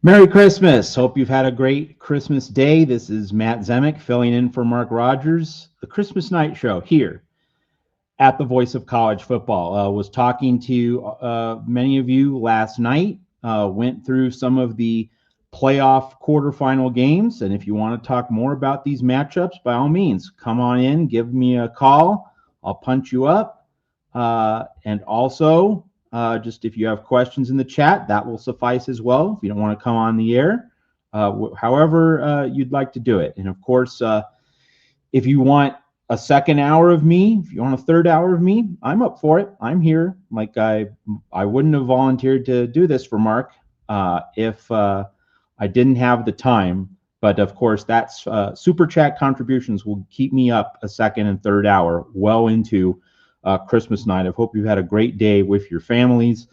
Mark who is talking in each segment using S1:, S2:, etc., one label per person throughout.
S1: Merry Christmas. Hope you've had a great Christmas day. This is Matt Zemek filling in for Mark Rogers, the Christmas night show here at the Voice of College Football. Was talking to many of you last night, went through some of the playoff quarterfinal games. And if you want to talk more about these matchups, by all means, come on in, give me a call. I'll punch you up. And also, just if you have questions in the chat, that will suffice as well. If you don't want to come on the air, however you'd like to do it. And of course, if you want a second hour of me, if you want a third hour of me, I'm up for it. I'm here. Like I wouldn't have volunteered to do this for Mark if I didn't have the time. But of course, that's super chat contributions will keep me up a second and third hour well into Christmas night. I hope you had a great day with your families.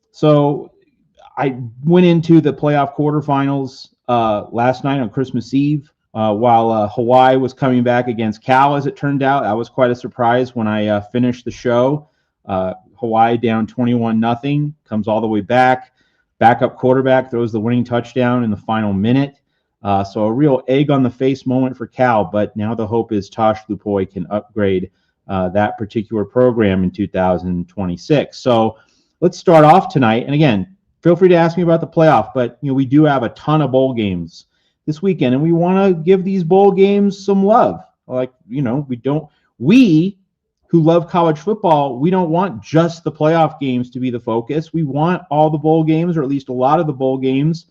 S1: So I went into the playoff quarterfinals last night on Christmas Eve while Hawaii was coming back against Cal, as it turned out. That was quite a surprise when I finished the show. Hawaii down 21-0, comes all the way back. Backup quarterback throws the winning touchdown in the final minute. So a real egg on the face moment for Cal, but now the hope is Tosh Lupoi can upgrade that particular program in 2026. So let's start off tonight. And again, feel free to ask me about the playoff, but we do have a ton of bowl games this weekend, and we want to give these bowl games some love. Like, we who love college football, we don't want just the playoff games to be the focus. We want all the bowl games, or at least a lot of the bowl games,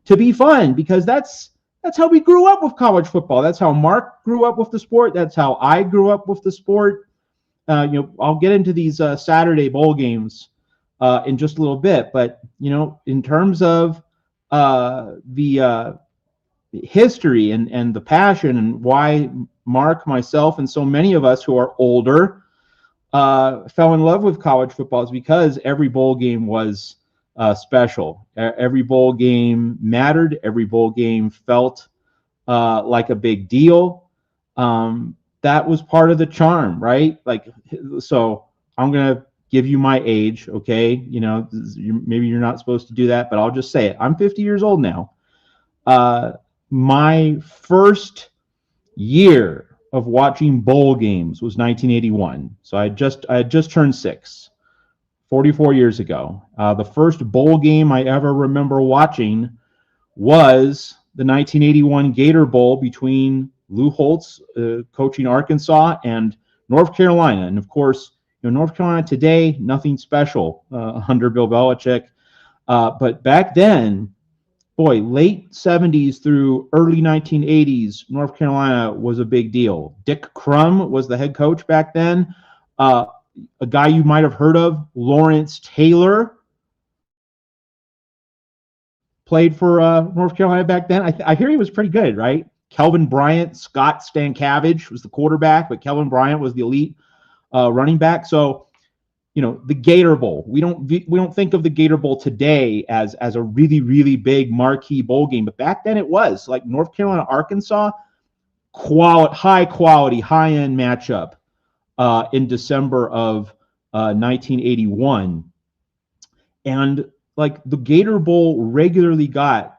S1: to be fun, because that's how we grew up with college football. That's how Mark grew up with the sport. That's how I grew up with the sport. I'll get into these Saturday bowl games in just a little bit, but in terms of the history and the passion and why Mark, myself, and so many of us who are older fell in love with college football is because every bowl game was special. Every bowl game mattered. Every bowl game felt like a big deal. That was part of the charm, right? So I'm going to give you my age, okay? Maybe you're not supposed to do that, but I'll just say it. I'm 50 years old now. My first year of watching bowl games was 1981. So I had just turned 6. 44 years ago. The first bowl game I ever remember watching was the 1981 Gator Bowl between Lou Holtz, coaching Arkansas, and North Carolina. And of course, North Carolina today, nothing special under Bill Belichick. But back then, boy, late 70s through early 1980s, North Carolina was a big deal. Dick Crum was the head coach back then. A guy you might have heard of, Lawrence Taylor, played for North Carolina back then. I hear he was pretty good, right? Kelvin Bryant, Scott Stankiewicz was the quarterback, but Kelvin Bryant was the elite running back. So, the Gator Bowl. We don't think of the Gator Bowl today as a really, really big marquee bowl game, but back then it was. Like North Carolina, Arkansas, high quality, high end matchup. In December of 1981. And the Gator Bowl regularly got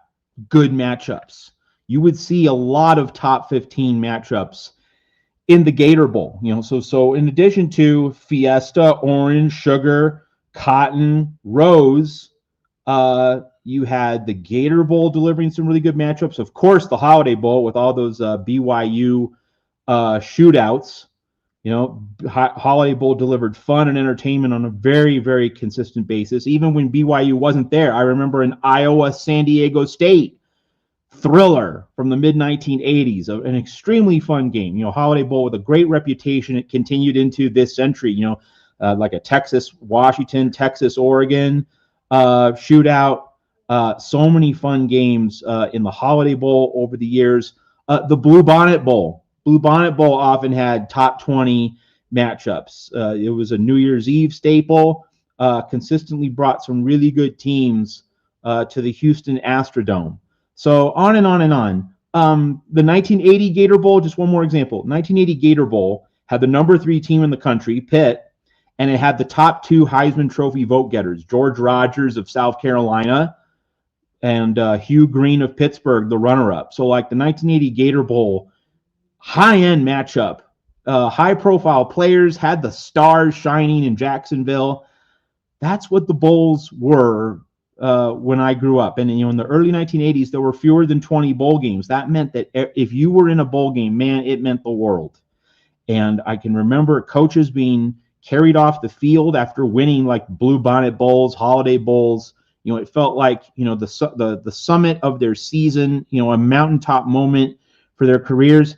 S1: good matchups. You would see a lot of top 15 matchups in the Gator Bowl. So in addition to Fiesta, Orange, Sugar, Cotton, Rose, you had the Gator Bowl delivering some really good matchups. Of course, the Holiday Bowl with all those BYU shootouts. Holiday Bowl delivered fun and entertainment on a very, very consistent basis. Even when BYU wasn't there, I remember an Iowa-San Diego State thriller from the mid-1980s, an extremely fun game. Holiday Bowl with a great reputation. It continued into this century, like a Texas-Washington, Texas-Oregon shootout. So many fun games in the Holiday Bowl over the years. The Blue Bonnet Bowl. Blue Bonnet Bowl often had top 20 matchups. It was a New Year's Eve staple, consistently brought some really good teams to the Houston Astrodome. So on and on and on. The 1980 Gator Bowl, just one more example. 1980 Gator Bowl had the number 3 team in the country, Pitt, and it had the top 2 Heisman Trophy vote getters, George Rogers of South Carolina and Hugh Green of Pittsburgh, the runner-up. So like the 1980 Gator Bowl, high-end matchup, high-profile players, had the stars shining in Jacksonville. That's what the bowls were when I grew up. And in the early 1980s, there were fewer than 20 bowl games. That meant that if you were in a bowl game, man, it meant the world. And I can remember coaches being carried off the field after winning like Blue Bonnet Bowls, Holiday Bowls. It felt like the summit of their season, a mountaintop moment for their careers.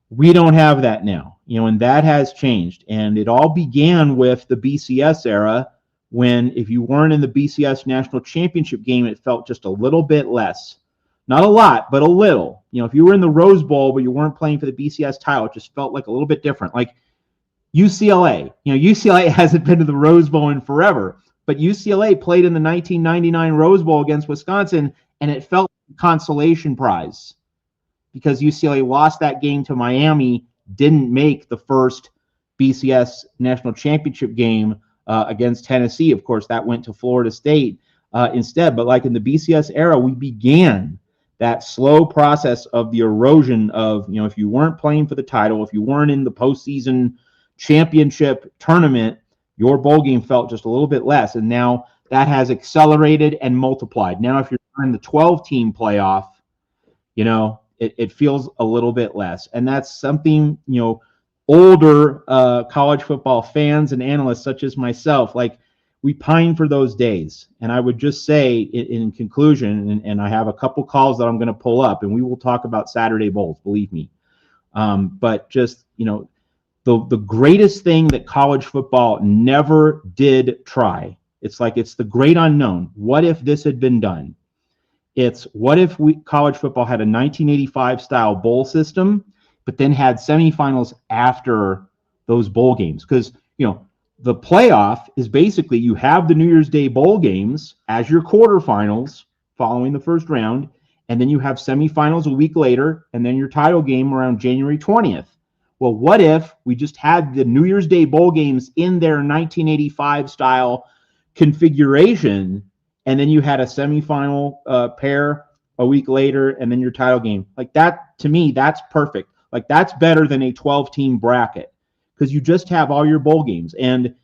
S1: We don't have that now, and that has changed. And it all began with the BCS era, when if you weren't in the BCS national championship game, it felt just a little bit less. Not a lot, but a little. If you were in the Rose Bowl, but you weren't playing for the BCS title, it just felt like a little bit different. Like UCLA. UCLA hasn't been to the Rose Bowl in forever, but UCLA played in the 1999 Rose Bowl against Wisconsin, and it felt like a consolation prize because UCLA lost that game to Miami, didn't make the first BCS national championship game against Tennessee. Of course, that went to Florida State instead. But like in the BCS era, we began that slow process of the erosion of, if you weren't playing for the title, if you weren't in the postseason championship tournament, your bowl game felt just a little bit less. And now that has accelerated and multiplied. Now, if you're in the 12-team playoff, it feels a little bit less. And that's something, older college football fans and analysts such as myself, like, we pine for those days. And I would just say in conclusion, and I have a couple calls that I'm going to pull up, and we will talk about Saturday Bowls, believe me. But just, the greatest thing that college football never did try, it's the great unknown. What if this had been done? It's what if college football had a 1985 style bowl system, but then had semifinals after those bowl games? Because, the playoff is basically you have the New Year's Day bowl games as your quarterfinals following the first round, and then you have semifinals a week later, and then your title game around January 20th. Well, what if we just had the New Year's Day bowl games in their 1985 style configuration, and then you had a semifinal pair a week later, and then your title game? Like that, to me, that's perfect. Like that's better than a 12-team bracket, because you just have all your bowl games. And,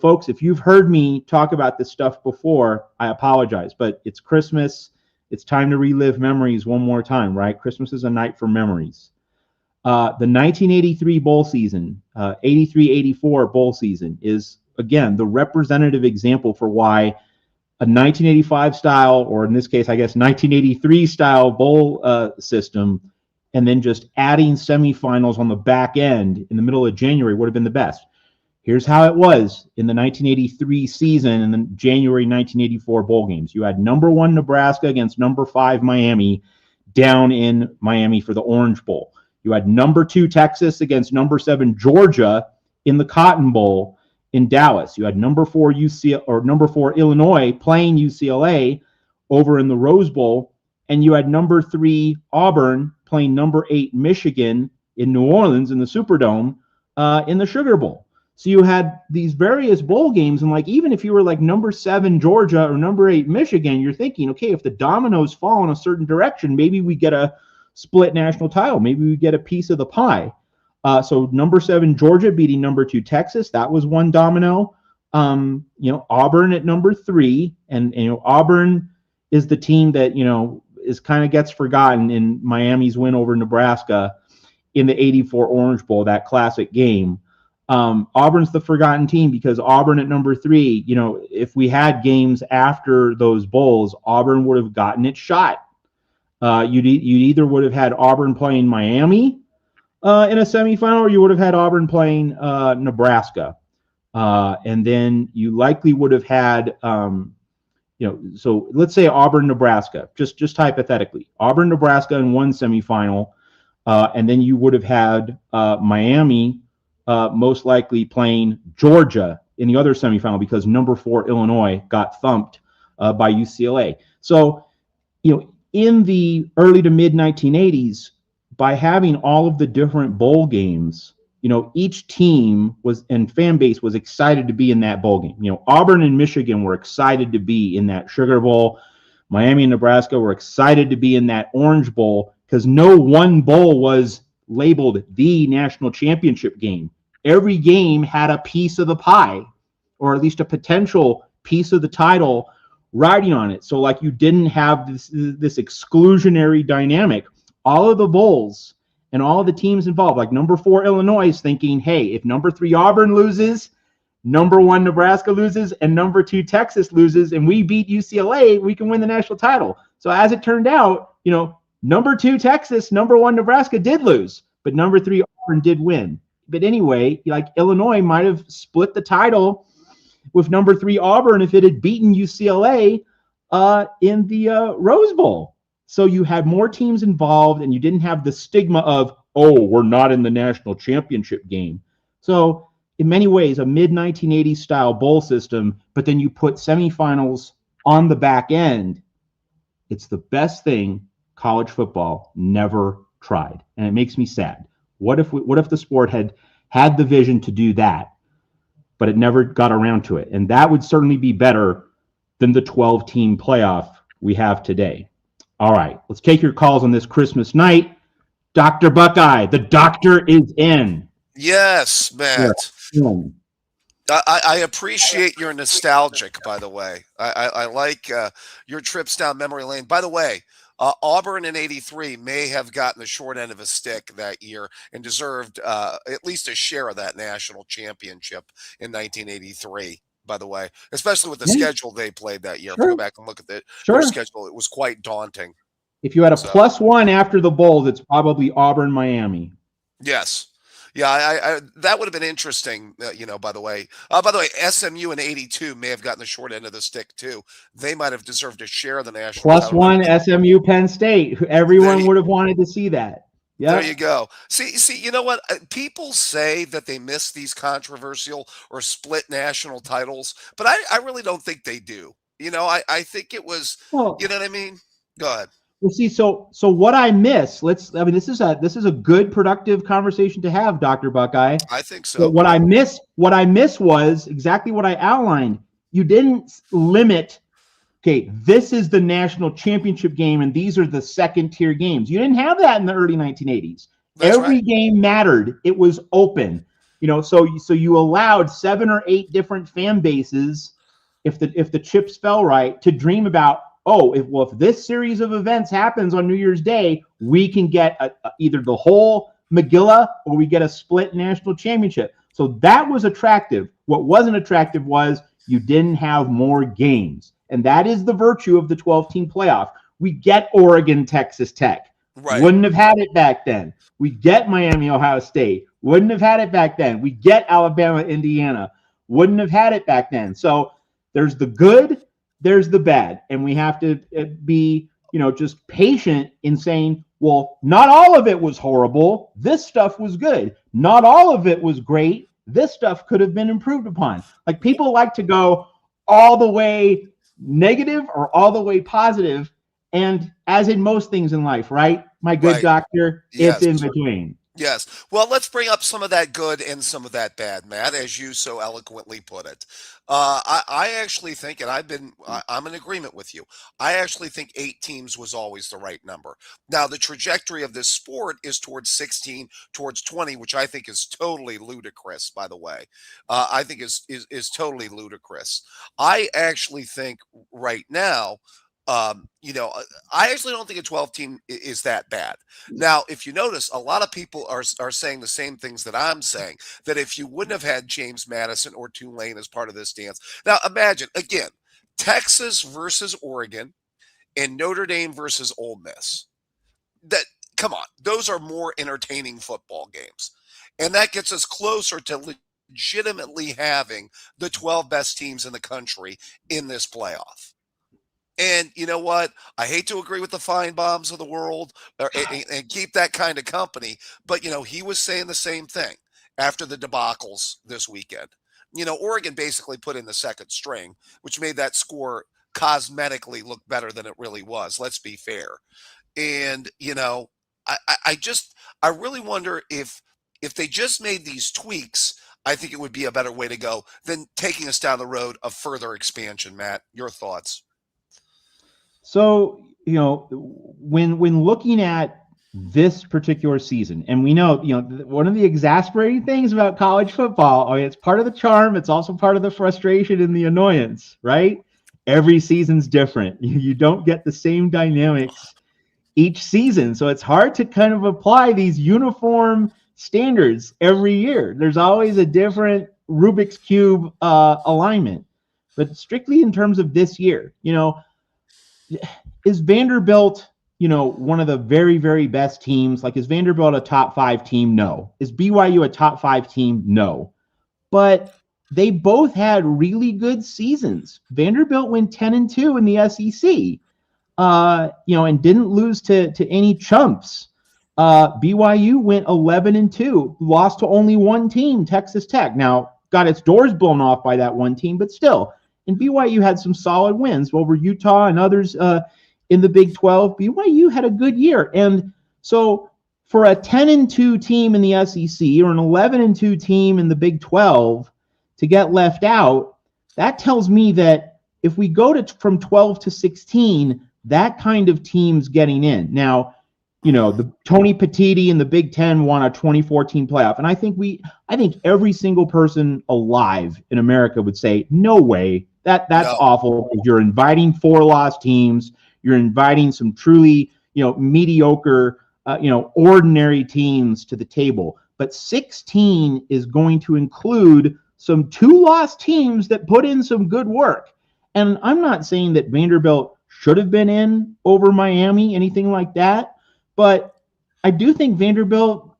S1: folks, if you've heard me talk about this stuff before, I apologize, but it's Christmas. It's time to relive memories one more time, right? Christmas is a night for memories. The 1983 bowl season, 83-84 bowl season is, again, the representative example for why a 1985 style, or in this case, I guess, 1983 style bowl system, and then just adding semifinals on the back end in the middle of January would have been the best. Here's how it was in the 1983 season and the January 1984 bowl games. You had number 1 Nebraska against number 5 Miami down in Miami for the Orange Bowl. You had number 2 Texas against number 7 Georgia in the Cotton Bowl in Dallas. You had number 4 Illinois playing UCLA over in the Rose Bowl, and you had number 3 Auburn playing number 8 Michigan in New Orleans in the Superdome in the Sugar Bowl. So you had these various bowl games, and even if you were like number 7 Georgia or number 8 Michigan, you're thinking, okay, if the dominoes fall in a certain direction, maybe we get a split national title, maybe we get a piece of the pie. So number 7 Georgia beating number 2 Texas, that was one domino. Auburn at number 3, and Auburn is the team that is kind of gets forgotten in Miami's win over Nebraska in the 84 Orange Bowl, that classic game. Auburn's the forgotten team because Auburn at number 3, if we had games after those bowls, Auburn would have gotten it shot. You'd either would have had Auburn playing Miami in a semifinal, or you would have had Auburn playing Nebraska. And then you likely would have had, so let's say Auburn, Nebraska, just hypothetically, Auburn, Nebraska in one semifinal, and then you would have had Miami most likely playing Georgia in the other semifinal because number 4 Illinois got thumped by UCLA. So, in the early to mid 1980s, by having all of the different bowl games, each team and fan base was excited to be in that bowl game. Auburn and Michigan were excited to be in that Sugar Bowl. Miami and Nebraska were excited to be in that Orange Bowl because no one bowl was labeled the national championship game. Every game had a piece of the pie, or at least a potential piece of the title riding on it. So like you didn't have this exclusionary dynamic. All of the bowls and all of the teams involved, like number 4 Illinois is thinking, hey, if number 3 Auburn loses, number 1 Nebraska loses, and number 2 Texas loses, and we beat UCLA, we can win the national title. So as it turned out, number 2 Texas, number 1 Nebraska did lose, but number 3 Auburn did win. But anyway, like Illinois might have split the title with number 3 Auburn if it had beaten UCLA in the Rose Bowl. So you had more teams involved, and you didn't have the stigma of, oh, we're not in the national championship game. So in many ways, a mid-1980s style bowl system, but then you put semifinals on the back end. It's the best thing college football never tried, and it makes me sad. What if the sport had the vision to do that, but it never got around to it? And that would certainly be better than the 12-team playoff we have today. All right, let's take your calls on this Christmas night. Dr. Buckeye, the doctor is in.
S2: Yes, Matt.
S1: Yeah.
S2: I appreciate your nostalgic, by the way. I like your trips down memory lane. By the way, Auburn in '83 may have gotten the short end of a stick that year and deserved at least a share of that national championship in 1983. By the way, especially with the schedule they played that year. If you go back and look at their schedule, it was quite daunting.
S1: If you had a +1 after the Bowls, it's probably Auburn, Miami.
S2: Yes. Yeah, I that would have been interesting, by the way. By the way, SMU in '82 may have gotten the short end of the stick, too. They might have deserved a share of the national
S1: +1 SMU Penn State. Everyone would have wanted to see that.
S2: Yep. There you go. See, you know what? People say that they miss these controversial or split national titles, but I really don't think they do. I think it was, you know what I mean? Go ahead.
S1: Well, see, so what I miss, this is a good productive conversation to have, Dr. Buckeye.
S2: I think so.
S1: But what I miss was exactly what I outlined. You didn't limit, okay, this is the national championship game and these are the second tier games. You didn't have that in the early 1980s. Every game mattered. It was open. So you allowed 7 or 8 different fan bases, if the chips fell right, to dream about, if this series of events happens on New Year's Day, we can get either the whole Megillah or we get a split national championship. So that was attractive. What wasn't attractive was you didn't have more games. And that is the virtue of the 12-team playoff. We get Oregon, Texas Tech.
S2: Right.
S1: Wouldn't have had it back then. We get Miami, Ohio State. Wouldn't have had it back then. We get Alabama, Indiana. Wouldn't have had it back then. So there's the good, there's the bad. And we have to be, just patient in saying, well, not all of it was horrible. This stuff was good. Not all of it was great. This stuff could have been improved upon. Like, people like to go all the way negative or all the way positive. And as in most things in life, right? My good doctor, it's in between.
S2: Yes. Well, let's bring up some of that good and some of that bad, Matt, as you so eloquently put it. I actually think, and I'm in agreement with you. I actually think 8 teams was always the right number. Now, the trajectory of this sport is towards 16, towards 20, which I think is totally ludicrous, by the way. I think is totally ludicrous. I actually think right now, I actually don't think a 12-team is that bad. Now, if you notice, a lot of people are saying the same things that I'm saying, that if you wouldn't have had James Madison or Tulane as part of this dance. Now, imagine, again, Texas versus Oregon and Notre Dame versus Ole Miss. Come on, those are more entertaining football games. And that gets us closer to legitimately having the 12 best teams in the country in this playoff. And you know what? I hate to agree with the Feinbaums of the world and keep that kind of company, but, he was saying the same thing after the debacles this weekend. Oregon basically put in the second string, which made that score cosmetically look better than it really was. Let's be fair. And, I really wonder if they just made these tweaks, I think it would be a better way to go than taking us down the road of further expansion. Matt, your thoughts?
S1: So, when looking at this particular season, and we know, one of the exasperating things about college football, it's part of the charm, it's also part of the frustration and the annoyance, right? Every season's different. You don't get the same dynamics each season. So it's hard to kind of apply these uniform standards every year. There's always a different Rubik's Cube alignment. But strictly in terms of this year, is Vanderbilt, one of the very, very best teams? Like, is Vanderbilt a top 5 team? No. Is BYU a top 5 team? No. But they both had really good seasons. Vanderbilt went 10-2 in the SEC, and didn't lose to any chumps. BYU went 11-2, lost to only one team, Texas Tech. Now, got its doors blown off by that one team, but still. And BYU had some solid wins over Utah and others in the Big 12. BYU had a good year. And so for a 10-2 team in the SEC or an 11-2 team in the Big 12 to get left out, that tells me that if we go from 12 to 16, that kind of team's getting in. Now, the Tony Petitti in the Big Ten won a 2014 playoff. And I think every single person alive in America would say, no way, that's
S2: No.
S1: awful. You're inviting 4 lost teams. You're inviting some truly, mediocre, ordinary teams to the table. But 16 is going to include some 2 lost teams that put in some good work. And I'm not saying that Vanderbilt should have been in over Miami, anything like that. But I do think Vanderbilt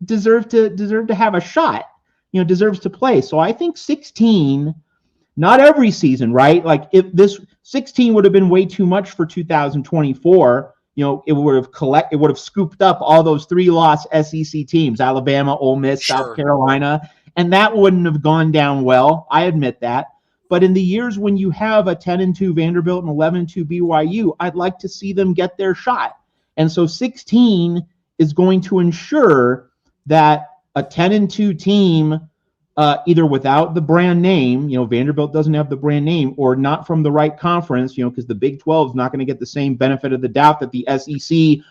S1: deserved to have a shot, deserves to play. So I think 16, not every season, right? Like, if this 16 would have been way too much for 2024, it would have scooped up all those 3 lost SEC teams, Alabama, Ole Miss,
S2: Sure.
S1: South Carolina, and that wouldn't have gone down well. I admit that. But in the years when you have a 10-2 Vanderbilt and 11-2 BYU, I'd like to see them get their shot. And so 16 is going to ensure that a 10-2 team, either without the brand name, Vanderbilt doesn't have the brand name, or not from the right conference, because the Big 12 is not going to get the same benefit of the doubt that the SEC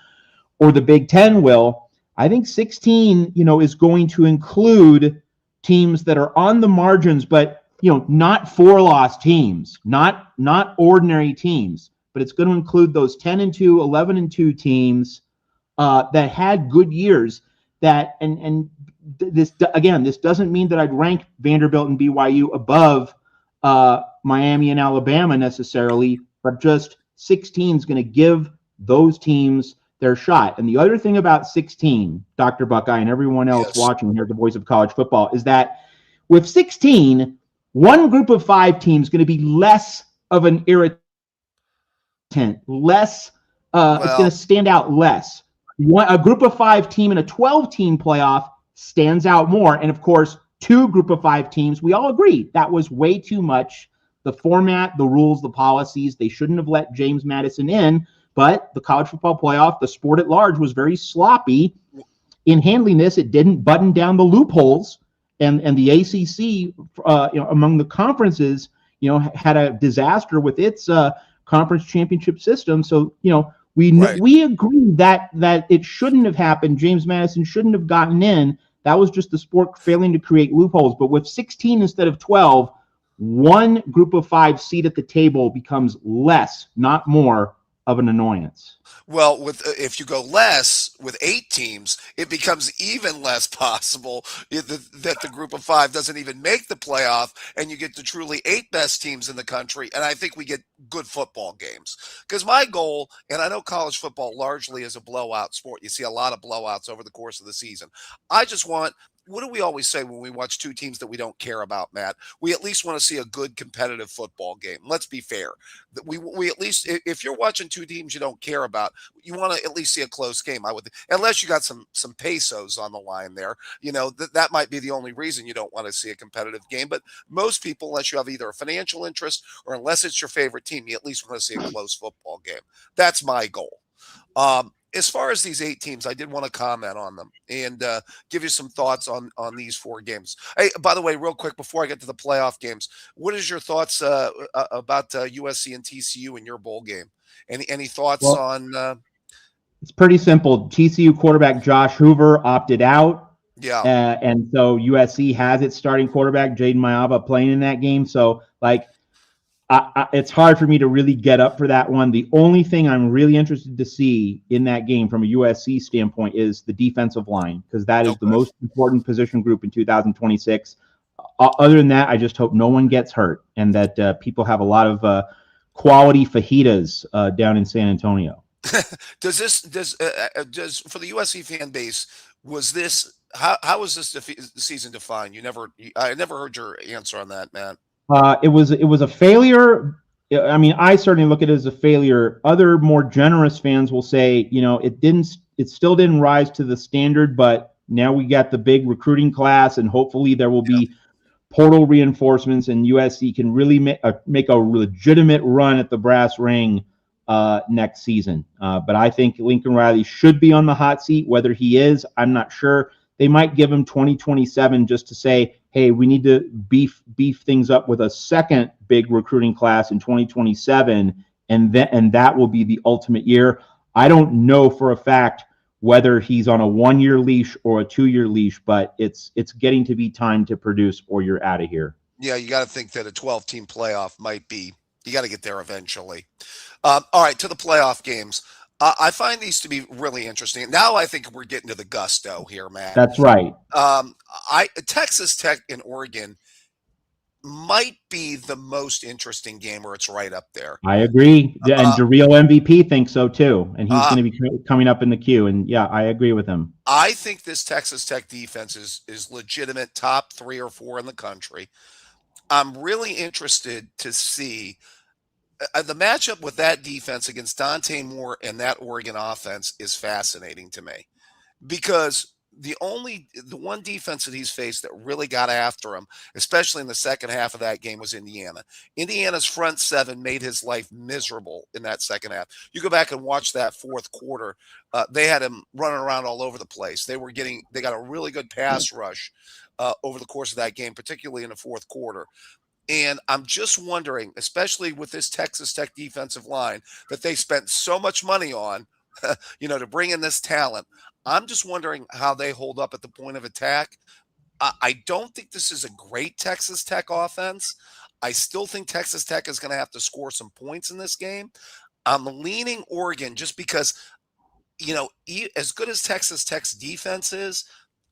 S1: or the Big 10 will. I think 16, is going to include teams that are on the margins, but not 4 lost teams, not ordinary teams, but it's going to include those 10-2, 11-2 teams that had good years. That and this doesn't mean that I'd rank Vanderbilt and BYU above Miami and Alabama necessarily, but just 16 is going to give those teams their shot. And the other thing about 16, Dr. Buckeye and everyone else watching here at the Voice of College Football, is that with 16, one group of 5 teams is going to be less of an irritant, less. It's going to stand out less. A group of 5 team in a 12-team playoff stands out more. And of course, 2 group of 5 teams, we all agree that was way too much. The format, the rules, the policies, they shouldn't have let James Madison in. But the college football playoff, the sport at large, was very sloppy in handling this. It didn't button down the loopholes. And the ACC, among the conferences, had a disaster with its conference championship system. So, we agree that it shouldn't have happened. James Madison shouldn't have gotten in. That was just the sport failing to create loopholes. But with 16 instead of 12, one group of 5 seat at the table becomes less, not more, of an annoyance.
S2: Well, if you go less with 8 teams, it becomes even less possible that the group of 5 doesn't even make the playoff, and you get the truly 8 best teams in the country. And I think we get good football games. Because my goal, and I know college football largely is a blowout sport. You see a lot of blowouts over the course of the season. I just want. What do we always say when we watch 2 teams that we don't care about, Matt? We at least want to see a good competitive football game. Let's be fair. We at least, if you're watching 2 teams you don't care about, you want to at least see a close game. I would, unless you got some pesos on the line there. That might be the only reason you don't want to see a competitive game. But most people, unless you have either a financial interest or unless it's your favorite team, you at least want to see a close football game. That's my goal. as far as these 8 teams, I did want to comment on them and give you some thoughts on these 4 games. Hey, by the way, real quick before I get to the playoff games, what is your thoughts about USC and TCU in your bowl game? Any thoughts
S1: Well,
S2: on?
S1: it's pretty simple. TCU quarterback Josh Hoover opted out,
S2: Yeah,
S1: and so USC has its starting quarterback Jaden Mayava playing in that game. So like, it's hard for me to really get up for that one. The only thing I'm really interested to see in that game from a USC standpoint is the defensive line, because that is the
S2: okay.
S1: most important position group in 2026. Other than that, I just hope no one gets hurt and that people have a lot of quality fajitas down in San Antonio.
S2: Does for the USC fan base, was this how was this season defined? I never heard your answer on that, man.
S1: It was a failure. I mean, I certainly look at it as a failure. Other more generous fans will say, it still didn't rise to the standard, but now we got the big recruiting class, and hopefully there will
S2: Yeah.
S1: be portal reinforcements, and USC can really make a legitimate run at the brass ring next season. But I think Lincoln Riley should be on the hot seat. Whether he is, I'm not sure. They might give him 2027 just to say, hey, we need to beef things up with a second big recruiting class in 2027, and that will be the ultimate year. I don't know for a fact whether he's on a 1 year leash or a 2 year leash, but it's getting to be time to produce or you're out of here.
S2: Yeah, you got to think that a 12-team playoff might be. You got to get there eventually. All right, to the playoff games. I find these to be really interesting. Now I think we're getting to the gusto here, Matt.
S1: That's right.
S2: I Texas Tech and Oregon might be the most interesting game where it's right up there.
S1: I agree. And
S2: Uh,
S1: the real MVP thinks so too. And he's
S2: uh,
S1: going to be coming up in the queue. And yeah, I agree with him.
S2: I think this Texas Tech defense is legitimate, top 3 or 4 in the country. I'm really interested to see the matchup with that defense against Dante Moore and that Oregon offense is fascinating to me because the one defense that he's faced that really got after him, especially in the second half of that game, was Indiana. Indiana's front seven made his life miserable in that second half. You go back and watch that fourth quarter; they had him running around all over the place. They got a really good pass rush over the course of that game, particularly in the fourth quarter. And I'm just wondering, especially with this Texas Tech defensive line that they spent so much money on, to bring in this talent. I'm just wondering how they hold up at the point of attack. I don't think this is a great Texas Tech offense. I still think Texas Tech is going to have to score some points in this game. I'm leaning Oregon just because, as good as Texas Tech's defense is,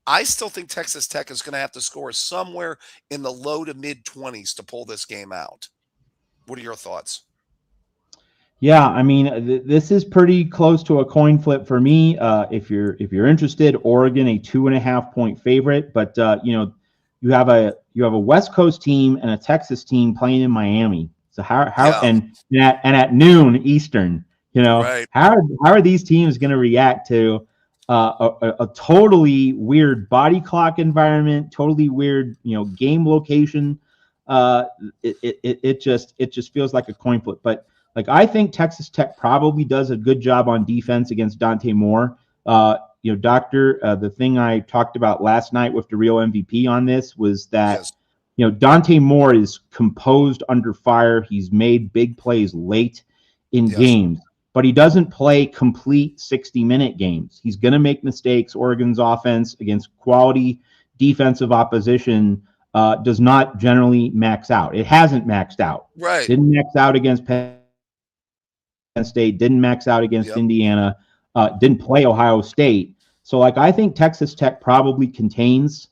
S2: I still think Texas Tech is going to have to score somewhere in the low to mid 20s to pull this game out. What are your thoughts?
S1: Yeah, I mean, this is pretty close to a coin flip for me. If you're interested, Oregon a 2.5 point favorite, but you have a West Coast team and a Texas team playing in Miami. So how
S2: Yeah,
S1: and at noon Eastern,
S2: right.
S1: how are these teams going to react to a totally weird body clock environment, totally weird game location? It just feels like a coin flip, but. Like I think Texas Tech probably does a good job on defense against Dante Moore. Doctor, the thing I talked about last night with the real MVP on this was that
S2: Yes.
S1: Dante Moore is composed under fire. He's made big plays late in
S2: Yes.
S1: games, but he doesn't play complete 60-minute games. He's going to make mistakes. Oregon's offense against quality defensive opposition does not generally max out. It hasn't maxed out.
S2: Right.
S1: Didn't max out against Penn State, didn't max out against
S2: Yep.
S1: Indiana, didn't play Ohio State. So, like, I think Texas Tech probably contains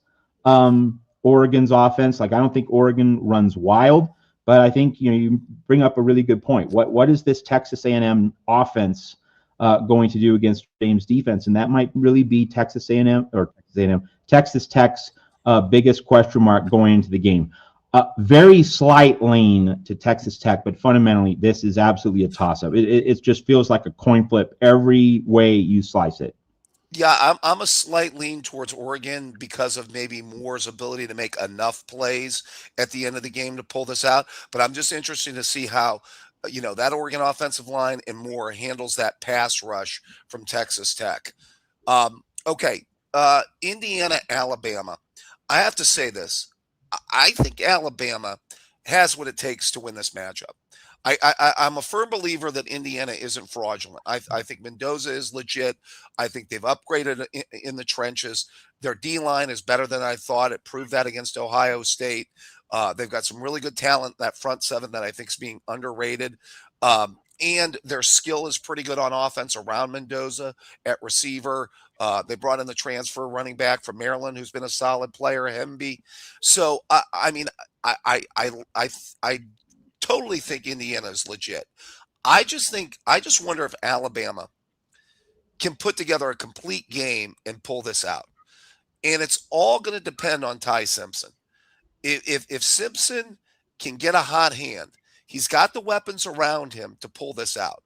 S1: Oregon's offense. Like, I don't think Oregon runs wild, but I think you bring up a really good point. What is this Texas A&M offense going to do against James defense? And that might really be Texas A&M or Texas A&M, Texas Tech's biggest question mark going into the game. Very slight lean to Texas Tech, but fundamentally, this is absolutely a toss-up. It just feels like a coin flip every way you slice it.
S2: Yeah, I'm a slight lean towards Oregon because of maybe Moore's ability to make enough plays at the end of the game to pull this out. But I'm just interested to see how that Oregon offensive line, and Moore handles that pass rush from Texas Tech. Okay, Indiana, Alabama. I have to say this. I think Alabama has what it takes to win this matchup. I'm a firm believer that Indiana isn't fraudulent. I think Mendoza is legit. I think they've upgraded in the trenches. Their D line is better than I thought. It proved that against Ohio State. They've got some really good talent, that front seven that I think is being underrated. And their skill is pretty good on offense around Mendoza at receiver. They brought in the transfer running back from Maryland, who's been a solid player, Hemby. So I mean, I totally think Indiana is legit. I just wonder if Alabama can put together a complete game and pull this out. And it's all going to depend on Ty Simpson. If Simpson can get a hot hand, he's got the weapons around him to pull this out.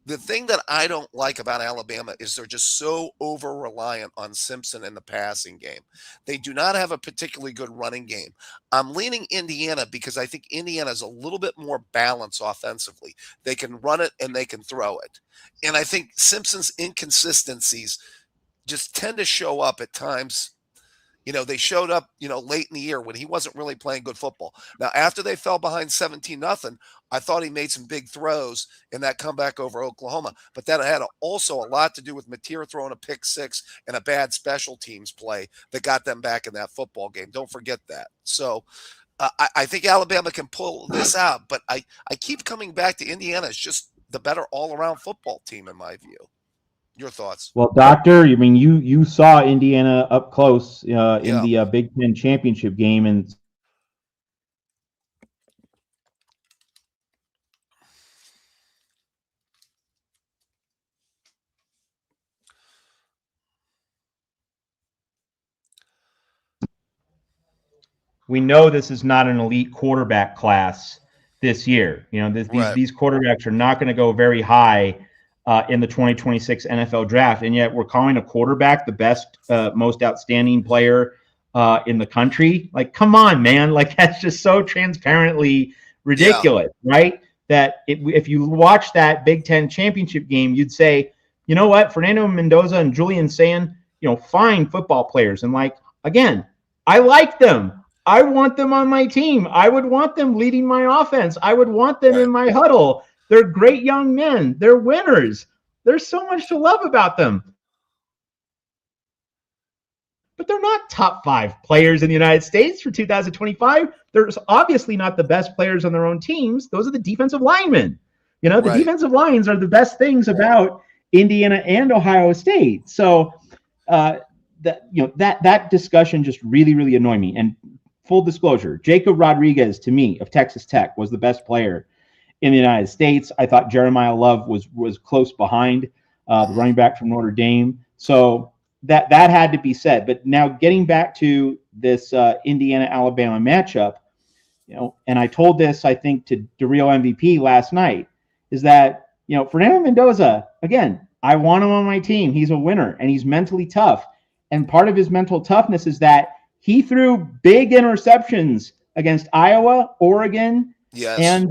S2: The thing that I don't like about Alabama is they're just so over reliant on Simpson in the passing game. They do not have a particularly good running game. I'm leaning Indiana because I think Indiana is a little bit more balanced offensively. They can run it and they can throw it. And I think Simpson's inconsistencies just tend to show up at times. They showed up, late in the year when he wasn't really playing good football. Now, after they fell behind 17-0, I thought he made some big throws in that comeback over Oklahoma. But that had also a lot to do with Mateer throwing a pick six and a bad special teams play that got them back in that football game. Don't forget that. So I think Alabama can pull this out. But I keep coming back to Indiana. It's just the better all-around football team, in my view. Your thoughts?
S1: Well, Doctor, I mean, you saw Indiana up close in the Big Ten championship game, and we know this is not an elite quarterback class this year. These quarterbacks are not going to go very high in the 2026 NFL draft, and yet we're calling a quarterback the best, most outstanding player in the country. Like, come on, man! Like, that's just so transparently ridiculous, right? That if you watch that Big Ten championship game, you'd say, you know what, Fernando Mendoza and Julian Sand, fine football players, and like again, I like them. I want them on my team. I would want them leading my offense. I would want them in my huddle. They're great young men. They're winners. There's so much to love about them. But they're not top 5 players in the United States for 2025. They're obviously not the best players on their own teams. Those are the defensive linemen. The defensive lines are the best things about Indiana and Ohio State. So that discussion just really, really annoyed me. And full disclosure, Jacob Rodriguez, to me, of Texas Tech, was the best player in the United States. I thought Jeremiah Love was close behind, the running back from Notre Dame. So that had to be said. But now getting back to this Indiana-Alabama matchup, and I told this, I think, to the real MVP last night, is that, Fernando Mendoza, again, I want him on my team. He's a winner, and he's mentally tough. And part of his mental toughness is that he threw big interceptions against Iowa, Oregon, and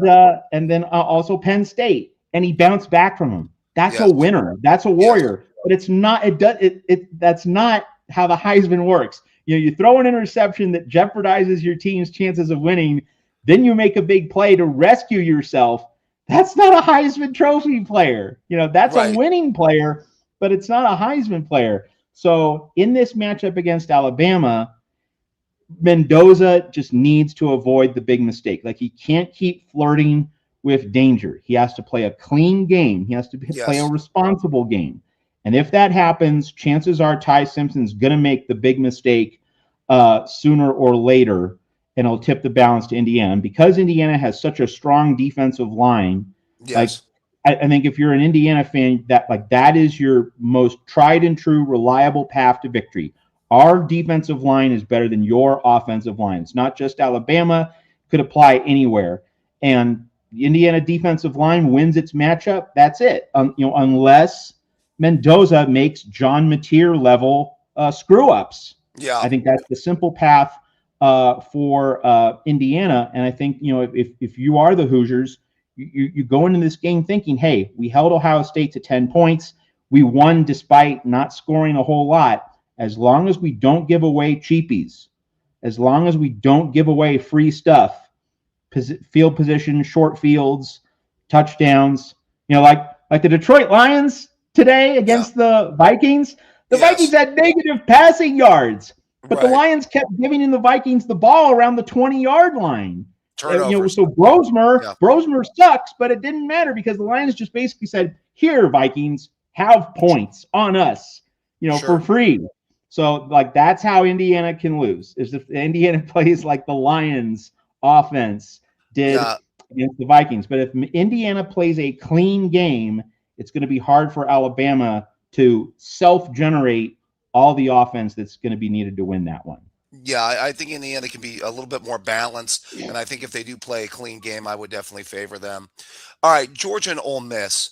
S1: then also Penn State, and he bounced back from them. That's a winner. That's a warrior. But it's not. That's not how the Heisman works. You throw an interception that jeopardizes your team's chances of winning, then you make a big play to rescue yourself. That's not a Heisman Trophy player. That's a winning player, but it's not a Heisman player. So in this matchup against Alabama, Mendoza just needs to avoid the big mistake. Like, he can't keep flirting with danger. He has to play a clean game. He has to play a responsible game. And if that happens, chances are Ty Simpson's going to make the big mistake sooner or later, and it'll tip the balance to Indiana. And because Indiana has such a strong defensive line, I think if you're an Indiana fan, that is your most tried and true, reliable path to victory. Our defensive line is better than your offensive line. It's not just Alabama. Could apply anywhere. And the Indiana defensive line wins its matchup. That's it. Unless Mendoza makes John Mateer level screw-ups. I think that's the simple path for Indiana. And I think, if you are the Hoosiers, You go into this game thinking, hey, we held Ohio State to 10 points. We won despite not scoring a whole lot. As long as we don't give away cheapies, as long as we don't give away free stuff, field position, short fields, touchdowns. Like the Detroit Lions today
S2: Yeah.
S1: against the Vikings. The Vikings
S2: Yes.
S1: had negative passing yards, but the
S2: Right.
S1: Lions kept giving in the Vikings the ball around the 20-yard line.
S2: Turnovers.
S1: So
S2: Yeah.
S1: Brosmer sucks, but it didn't matter because the Lions just basically said, "Here, Vikings, have points on us, for
S2: Sure.
S1: free." So like that's how Indiana can lose is if Indiana plays like the Lions offense did
S2: Yeah.
S1: against the Vikings. But if Indiana plays a clean game, it's going to be hard for Alabama to self-generate all the offense that's going to be needed to win that one.
S2: Yeah, I think Indiana can be a little bit more balanced, and I think if they do play a clean game, I would definitely favor them. All right, Georgia and Ole Miss.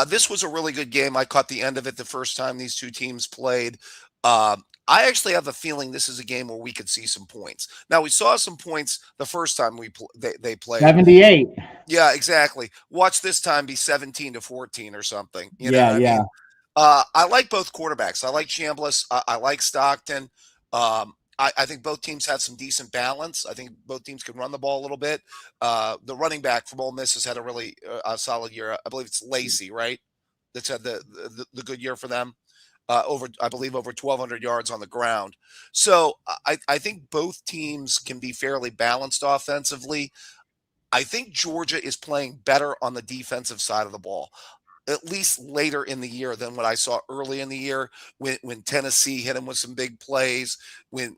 S2: This was a really good game. I caught the end of it the first time these two teams played. Uh, I actually have a feeling this is a game where we could see some points. Now we saw some points the first time they played.
S1: 78.
S2: Yeah, exactly. Watch this time be 17-14 or something. You know
S1: Yeah,
S2: what I
S1: yeah.
S2: mean? I like both quarterbacks. I like Chambliss. I like Stockton. I think both teams have some decent balance. I think both teams can run the ball a little bit. The running back from Ole Miss has had a really a solid year. I believe it's Lacey, right? That's had the good year for them. I believe over 1,200 yards on the ground. So I think both teams can be fairly balanced offensively. I think Georgia is playing better on the defensive side of the ball, at least later in the year than what I saw early in the year when Tennessee hit them with some big plays, when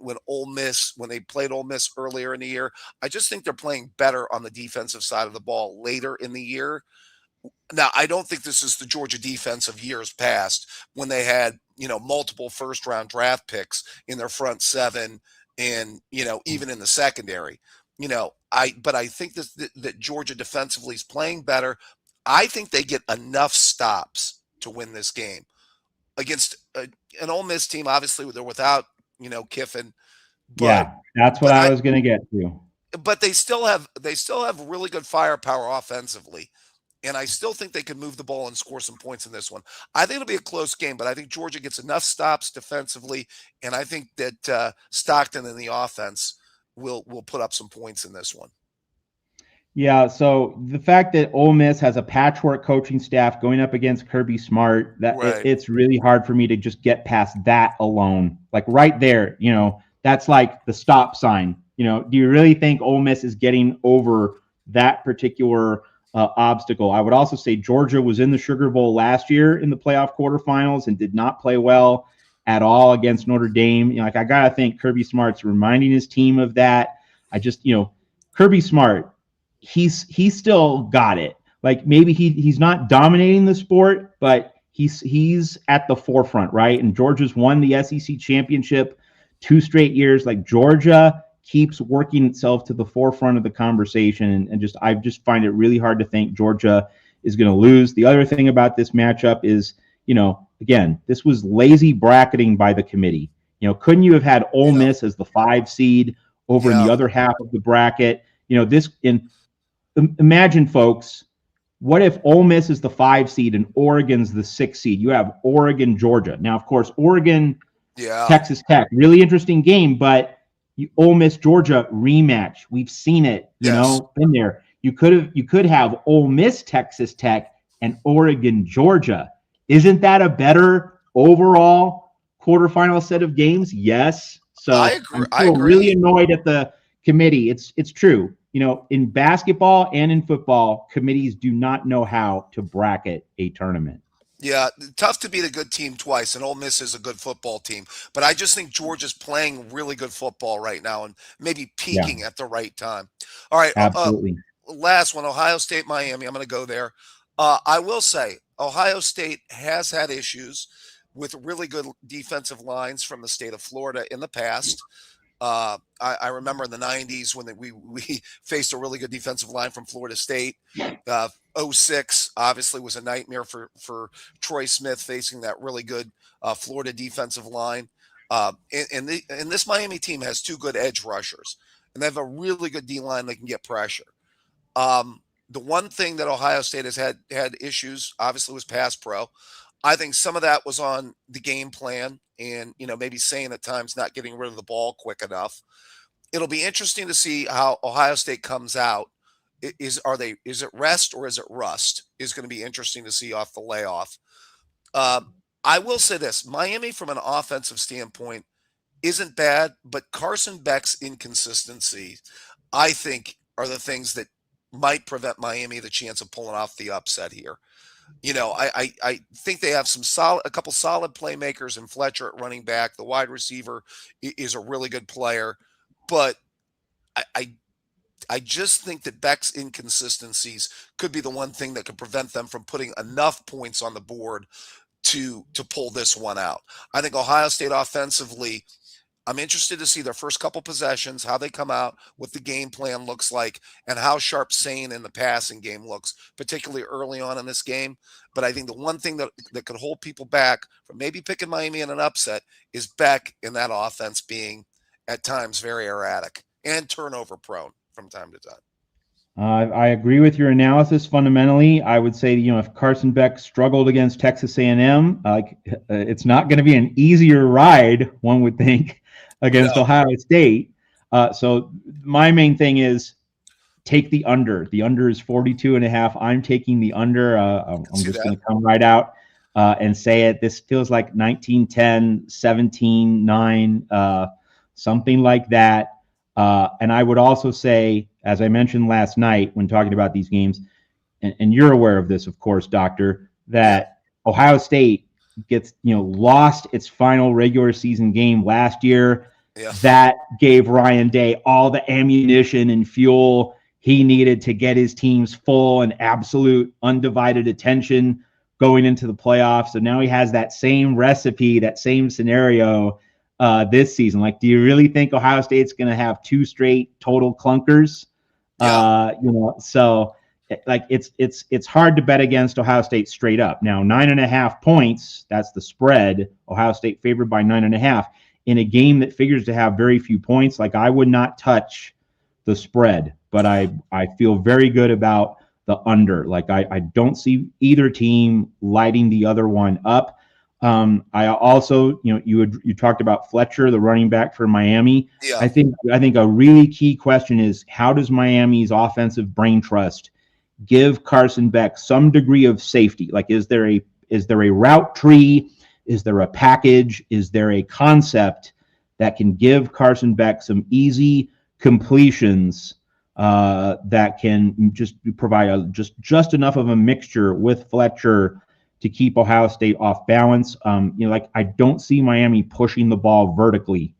S2: they played Ole Miss earlier in the year. I just think they're playing better on the defensive side of the ball later in the year. Now, I don't think this is the Georgia defense of years past when they had, multiple first round draft picks in their front seven and, even in the secondary. But I think that Georgia defensively is playing better. I think they get enough stops to win this game against an Ole Miss team. Obviously, they're without, Kiffin, but
S1: Yeah, that's what
S2: but
S1: I
S2: I
S1: was going to get to.
S2: but they still have really good firepower offensively. And I still think they can move the ball and score some points in this one. I think it'll be a close game, but I think Georgia gets enough stops defensively, and I think that Stockton in the offense will put up some points in this one.
S1: Yeah, so the fact that Ole Miss has a patchwork coaching staff going up against Kirby Smart,
S2: Right.
S1: it's really hard for me to just get past that alone. Like right there, that's like the stop sign. Do you really think Ole Miss is getting over that particular obstacle? I would also say Georgia was in the Sugar Bowl last year in the playoff quarterfinals and did not play well at all against Notre Dame. Like I gotta think Kirby Smart's reminding his team of that. I just, Kirby Smart, he's still got it. Like maybe he's not dominating the sport, but he's at the forefront, right? And Georgia's won the SEC championship 2 straight years. Like Georgia keeps working itself to the forefront of the conversation, and just I just find it really hard to think Georgia is going to lose. The other thing about this matchup is, again, this was lazy bracketing by the committee. Couldn't you have had Ole
S2: Yeah.
S1: Miss as the 5 seed over in the
S2: Yeah.
S1: other half of the bracket? This in imagine, folks, what if Ole Miss is the 5 seed and Oregon's the 6 seed? You have Oregon, Georgia. Now, of course, Oregon,
S2: Yeah.
S1: Texas Tech, really interesting game, but Ole Miss, Georgia rematch. We've seen it,
S2: Yes.
S1: in there. You could have Ole Miss, Texas Tech, and Oregon, Georgia. Isn't that a better overall quarterfinal set of games? Yes.
S2: I
S1: So
S2: agree.
S1: I'm
S2: I
S1: still really
S2: agree.
S1: annoyed at the committee. It's true. In basketball and in football, committees do not know how to bracket a tournament.
S2: Yeah, tough to beat a good team twice, and Ole Miss is a good football team. But I just think Georgia's playing really good football right now, and maybe
S1: Yeah,
S2: peaking at the right time. All right,
S1: absolutely.
S2: last one, Ohio State, Miami. I'm going to go there. I will say Ohio State has had issues with really good defensive lines from the state of Florida in the past. I remember in the 90s when we faced a really good defensive line from Florida State. Uh, '06 obviously was a nightmare for Troy Smith facing that really good Florida defensive line. And this Miami team has two good edge rushers, and they have a really good D line that can get pressure. Um, The one thing that Ohio State has had issues, obviously, was pass pro. I think some of that was on the game plan and, maybe saying at times not getting rid of the ball quick enough. It'll be interesting to see how Ohio State comes out. Is it rest or is it rust? Is going to be interesting to see off the layoff. Um, I will say this: Miami, from an offensive standpoint, isn't bad, but Carson Beck's inconsistency, I think, are the things that might prevent Miami the chance of pulling off the upset here. I think they have a couple solid playmakers in Fletcher at running back. The wide receiver is a really good player, but I, I I just think that Beck's inconsistencies could be the one thing that could prevent them from putting enough points on the board to pull this one out. I think Ohio State offensively, I'm interested to see their first couple possessions, how they come out, what the game plan looks like, and how sharp Sane in the passing game looks, particularly early on in this game. But I think the one thing that could hold people back from maybe picking Miami in an upset is Beck in that offense being at times very erratic and turnover prone from time to time.
S1: I agree with your analysis. Fundamentally, I would say, if Carson Beck struggled against Texas A&M, it's not going to be an easier ride, one would think, against Ohio State. So my main thing is take the under. The under is 42.5. I'm taking the under. I'm just going to come right out and say it. This feels like 19-10, 17-9, something like that. And I would also say, as I mentioned last night when talking about these games, and you're aware of this, of course, Doctor, that Ohio State gets, lost its final regular season game last year.
S2: Yeah.
S1: That gave Ryan Day all the ammunition and fuel he needed to get his team's full and absolute undivided attention going into the playoffs. So now he has that same recipe, that same scenario this season. Like, do you really think Ohio State's going to have two straight total clunkers?
S2: Yeah.
S1: So like it's hard to bet against Ohio State straight up. Now 9.5 points, that's the spread. Ohio State favored by 9.5 in a game that figures to have very few points. Like, I would not touch the spread, but I feel very good about the under. Like, I don't see either team lighting the other one up. I also, you talked about Fletcher, the running back for Miami.
S2: Yeah.
S1: I think a really key question is, how does Miami's offensive brain trust give Carson Beck some degree of safety? Like, is there a route tree? Is there a package? Is there a concept that can give Carson Beck some easy completions that can just provide just enough of a mixture with Fletcher to keep Ohio State off balance? I don't see Miami pushing the ball vertically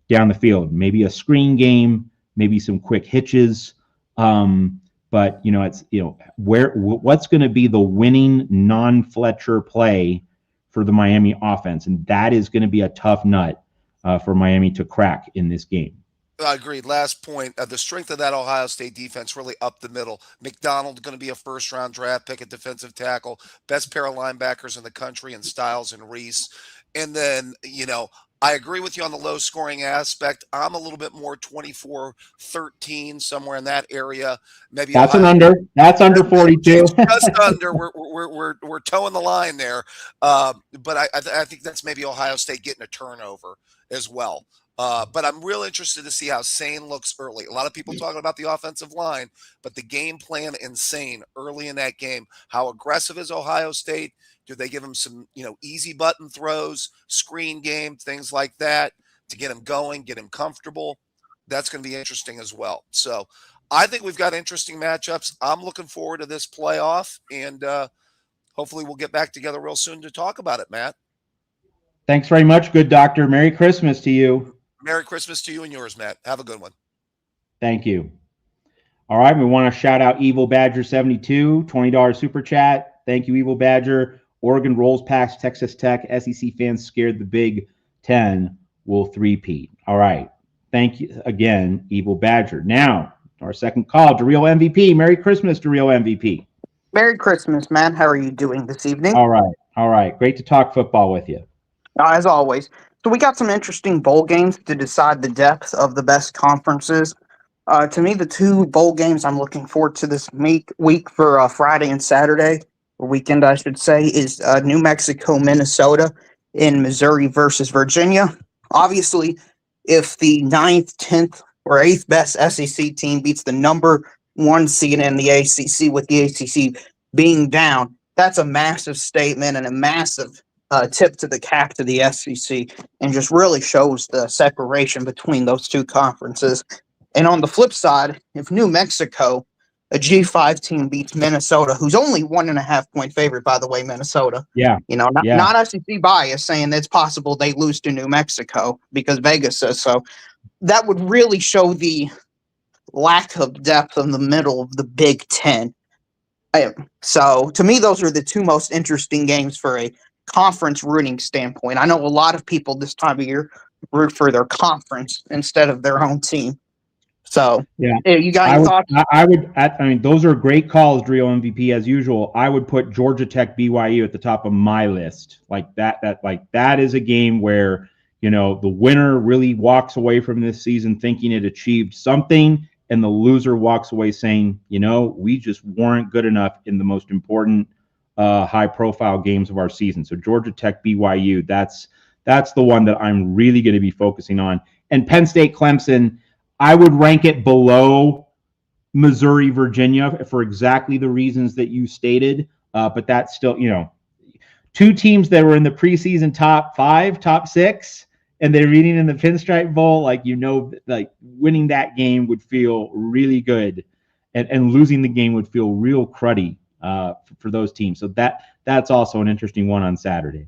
S1: down the field. Maybe a screen game, maybe some quick hitches. But it's what's going to be the winning non-Fletcher play for the Miami offense, and that is going to be a tough nut for Miami to crack in this game.
S2: I agreed. Last point. The strength of that Ohio State defense really up the middle. McDonald going to be a first-round draft pick at defensive tackle. Best pair of linebackers in the country in Styles and Reese. And then, I agree with you on the low-scoring aspect. I'm a little bit more 24-13, somewhere in that area. Maybe
S1: that's an under. That's under 42.
S2: Just under. We're towing the line there. But I think that's maybe Ohio State getting a turnover as well. But I'm real interested to see how Sane looks early. A lot of people talking about the offensive line, but the game plan in Sane early in that game. How aggressive is Ohio State? Do they give him some, easy button throws, screen game, things like that to get him going, get him comfortable? That's going to be interesting as well. So I think we've got interesting matchups. I'm looking forward to this playoff, and hopefully we'll get back together real soon to talk about it, Matt.
S1: Thanks very much, good doctor. Merry Christmas to you.
S2: Merry Christmas to you and yours, Matt. Have a good one.
S1: Thank you. All right, we want to shout out Evil Badger 72, $20 super chat. Thank you, Evil Badger. Oregon rolls past Texas Tech. SEC fans scared the Big Ten will three-peat. All right. Thank you again, Evil Badger. Now, our second call, DeReal MVP. Merry Christmas, DeReal MVP.
S3: Merry Christmas, man. How are you doing this evening?
S1: All right. Great to talk football with you.
S3: As always. So we got some interesting bowl games to decide the depth of the best conferences. To me, the two bowl games I'm looking forward to this week for Friday and Saturday, or weekend, I should say, is New Mexico, Minnesota, and Missouri versus Virginia. Obviously, if the ninth, 10th, or 8th best SEC team beats the number one seed in the ACC, with the ACC being down, that's a massive statement and a massive tip to the cap to the SEC, and just really shows the separation between those two conferences. And on the flip side, if New Mexico, a G5 team, beats Minnesota, who's only 1.5 point favorite, by the way, Minnesota.
S1: Yeah.
S3: Not SEC bias saying it's possible they lose to New Mexico because Vegas says so. That would really show the lack of depth in the middle of the Big Ten. So to me, those are the two most interesting games for a conference rooting standpoint. I know a lot of people this time of year root for their conference instead of their own team. So,
S1: yeah,
S3: you got any thoughts?
S1: I mean, those are great calls, Drio MVP, as usual. I would put Georgia Tech BYU at the top of my list. Like that is a game where, the winner really walks away from this season thinking it achieved something, and the loser walks away saying, we just weren't good enough in the most important high-profile games of our season. So Georgia Tech BYU, that's the one that I'm really going to be focusing on. And Penn State Clemson, I would rank it below Missouri, Virginia for exactly the reasons that you stated. But that's still, two teams that were in the preseason top 5, top 6, and they're meeting in the Pinstripe Bowl. Like winning that game would feel really good, and losing the game would feel real cruddy for those teams. So that's also an interesting one on Saturday.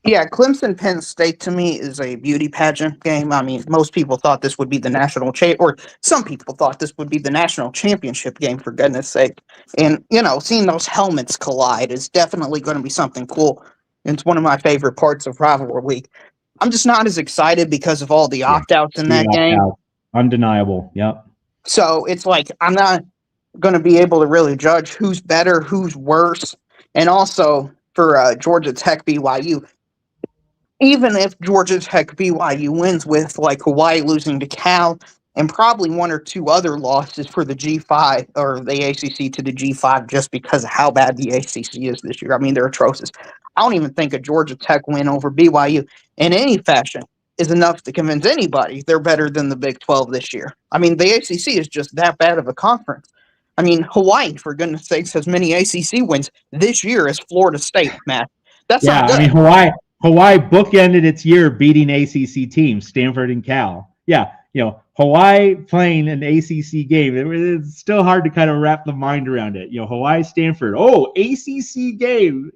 S3: Yeah, Clemson Penn State to me is a beauty pageant game. I mean, most people thought this would be the national or some people thought this would be the national championship game, for goodness sake. And, seeing those helmets collide is definitely going to be something cool. It's one of my favorite parts of Rivalry Week. I'm just not as excited because of all the opt-outs in that game.
S1: Undeniable, yep.
S3: So it's like I'm not going to be able to really judge who's better, who's worse. And also for Georgia Tech BYU, even if Georgia Tech BYU wins with Hawaii losing to Cal and probably one or two other losses for the G5 or the ACC to the G5 just because of how bad the ACC is this year. I mean, they're atrocious. I don't even think a Georgia Tech win over BYU in any fashion is enough to convince anybody they're better than the Big 12 this year. I mean, the ACC is just that bad of a conference. I mean, Hawaii, for goodness sakes, has many ACC wins this year as Florida State, Matt. That's not good.
S1: I mean, Hawaii bookended its year beating ACC teams, Stanford and Cal. Yeah, Hawaii playing an ACC game. It's still hard to kind of wrap the mind around it. Hawaii, Stanford. Oh, ACC game.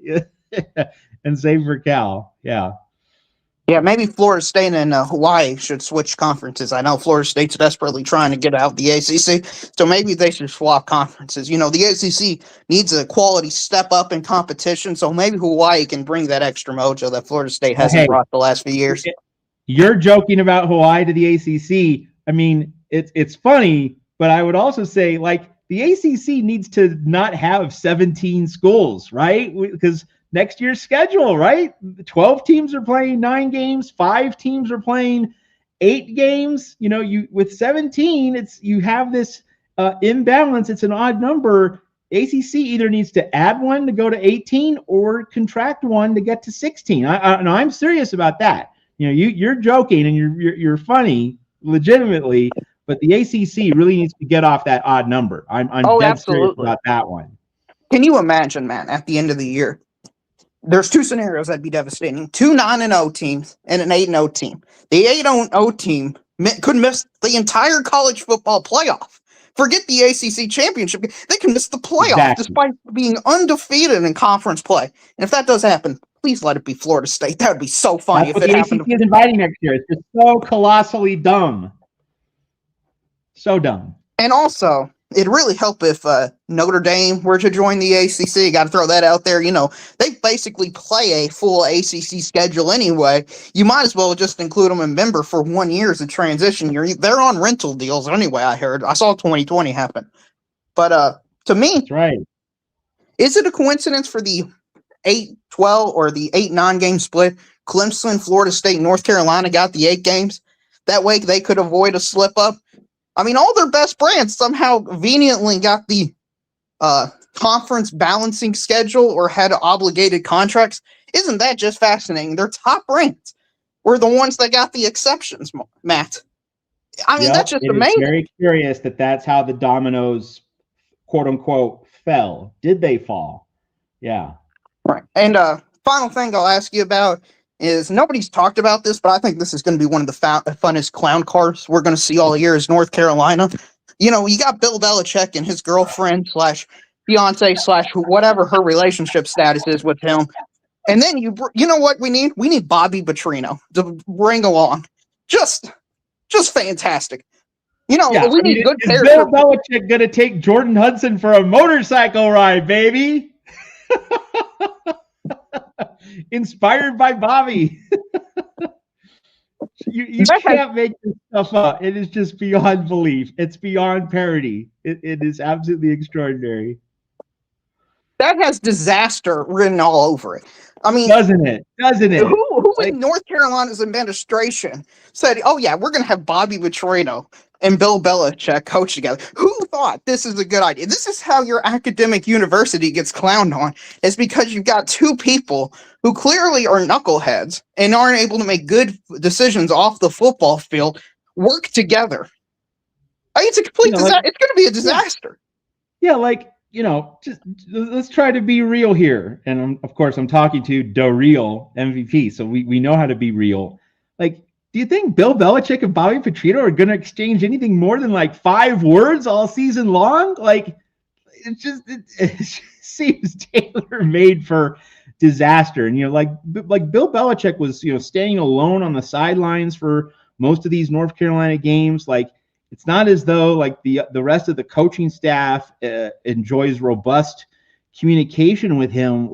S1: And same for Cal. Yeah.
S3: Yeah, maybe Florida State and Hawaii should switch conferences. I know Florida State's desperately trying to get out the ACC, so maybe they should swap conferences. The ACC needs a quality step up in competition, so maybe Hawaii can bring that extra mojo that Florida State hasn't brought the last few years.
S1: You're joking about Hawaii to the ACC. I mean, it's funny, but I would also say, the ACC needs to not have 17 schools, right? Because next year's schedule, right? 12 teams are playing 9 games, 5 teams are playing 8 games. You with 17, you have this imbalance. It's an odd number. ACC either needs to add one to go to 18 or contract one to get to 16. I'm serious about that. You're joking and you're funny, legitimately, but the ACC really needs to get off that odd number. I'm dead serious about that one.
S3: Can you imagine, man, at the end of the year? There's 2 scenarios that'd be devastating. 2 9-0 teams and an 8-0 team. The 8-0 team could miss the entire college football playoff. Forget the ACC championship. They can miss the playoff despite being undefeated in conference play. And if that does happen, please let it be Florida State. That would be so funny if it happened.
S1: The ACC is inviting next year. It's just so colossally dumb. So dumb.
S3: And also, it'd really help if Notre Dame were to join the ACC. Got to throw that out there. They basically play a full ACC schedule anyway. You might as well just include them in member for 1 year as a transition year. They're on rental deals anyway, I heard. I saw 2020 happen. But to me,
S1: that's right.
S3: Is it a coincidence for the 8-12 or the 8-9 game split? Clemson, Florida State, North Carolina got the 8 games. That way they could avoid a slip up. I mean, all their best brands somehow conveniently got the conference balancing schedule or had obligated contracts. Isn't that just fascinating? Their top brands were the ones that got the exceptions, Matt. I mean, that's just amazing.
S1: It's very curious that that's how the dominoes, quote unquote, fell. Did they fall? Yeah.
S3: Right. And final thing I'll ask you about is, nobody's talked about this, but I think this is going to be one of the funnest clown cars we're going to see all year is North Carolina. You know, you got Bill Belichick and his girlfriend / fiance / whatever her relationship status is with him. And then you know what we need? We need Bobby Petrino to bring along. Just fantastic. You know, we need good character.
S1: Bill Belichick going to take Jordan Hudson for a motorcycle ride, baby. Inspired by Bobby. you can't make this stuff up. It is just beyond belief. It's beyond parody. It is absolutely extraordinary.
S3: That has disaster written all over it. I mean,
S1: doesn't it?
S3: Who in North Carolina's administration said, "Oh yeah, we're going to have Bobby Petrino and Bill Belichick coach together"? Who thought this is a good idea? This is how your academic university gets clowned on. It's because you've got two people who clearly are knuckleheads and aren't able to make good decisions off the football field work together. It's a complete disaster. It's going to be a disaster.
S1: Yeah, just let's try to be real here. And of course, I'm talking to the real MVP, so we know how to be real. Do you think Bill Belichick and Bobby Petrino are going to exchange anything more than 5 words all season long? It just seems tailor-made for disaster. And Bill Belichick was staying alone on the sidelines for most of these North Carolina games. It's not as though the rest of the coaching staff enjoys robust communication with him.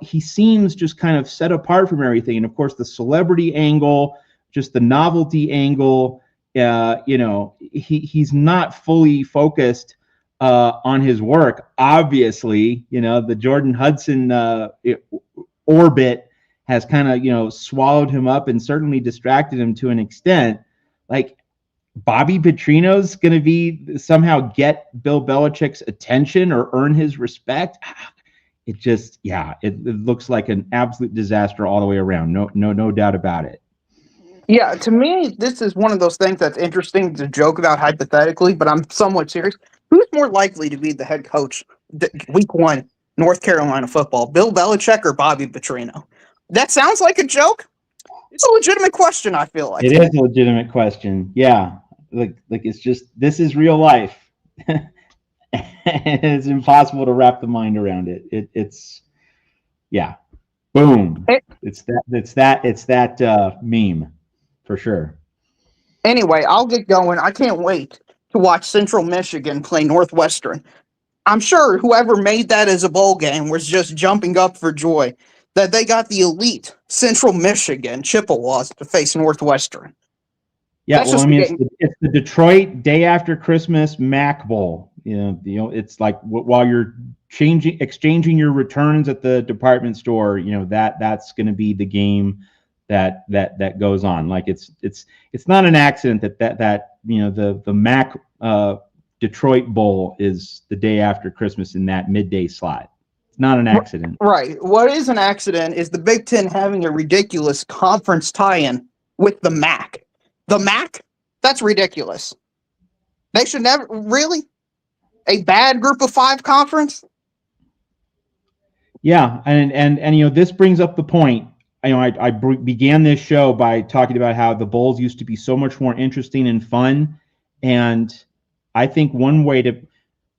S1: He seems just kind of set apart from everything. And of course, the celebrity angle, just the novelty angle, he's not fully focused on his work. Obviously, the Jordan Hudson orbit has kind of, swallowed him up and certainly distracted him to an extent. Bobby Petrino's going to be somehow get Bill Belichick's attention or earn his respect. It just, it looks like an absolute disaster all the way around. No doubt about it.
S3: Yeah, to me, this is one of those things that's interesting to joke about hypothetically, but I'm somewhat serious. Who's more likely to be the head coach week 1, North Carolina football, Bill Belichick or Bobby Petrino? That sounds like a joke. It's a legitimate question, I feel like.
S1: It is a legitimate question. Yeah. It's just, this is real life. It's impossible to wrap the mind around it. It's boom. It's that meme for sure.
S3: Anyway, I'll get going. I can't wait to watch Central Michigan play Northwestern. I'm sure whoever made that as a bowl game was just jumping up for joy that they got the elite Central Michigan Chippewas to face Northwestern.
S1: Yeah, it's the Detroit day after Christmas Mac Bowl. It's while you're exchanging your returns at the department store, that's going to be the game that goes on. It's not an accident that the Mac Detroit Bowl is the day after Christmas in that midday slot. It's not an accident.
S3: Right. What is an accident is the Big Ten having a ridiculous conference tie-in with the MAC. The MAC? That's ridiculous. They should never really a bad group of 5 conference.
S1: Yeah, and this brings up the point. I began this show by talking about how the bowls used to be so much more interesting and fun, and I think one way to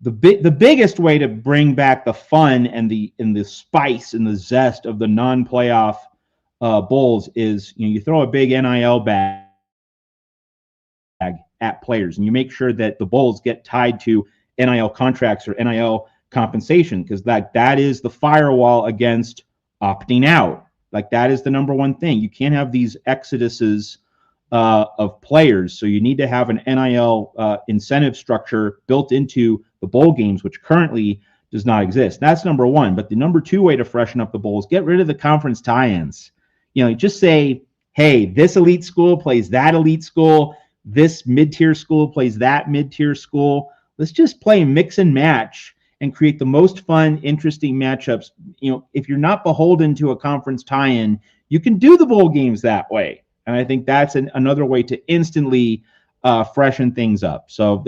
S1: the biggest way to bring back the fun and the spice and the zest of the non-playoff bowls is you throw a big NIL bag at players, and you make sure that the bowls get tied to NIL contracts or NIL compensation, because that is the firewall against opting out. That is the number one thing. You can't have these exoduses of players, so you need to have an NIL incentive structure built into the bowl games, which currently does not exist. That's number one. But the number 2 way to freshen up the bowls, get rid of the conference tie-ins. Just say, hey, this elite school plays that elite school. this mid-tier school plays that mid-tier school. Let's just play mix and match and create the most fun, interesting matchups. If you're not beholden to a conference tie-in, you can do the bowl games that way. And I think that's another way to instantly freshen things up. So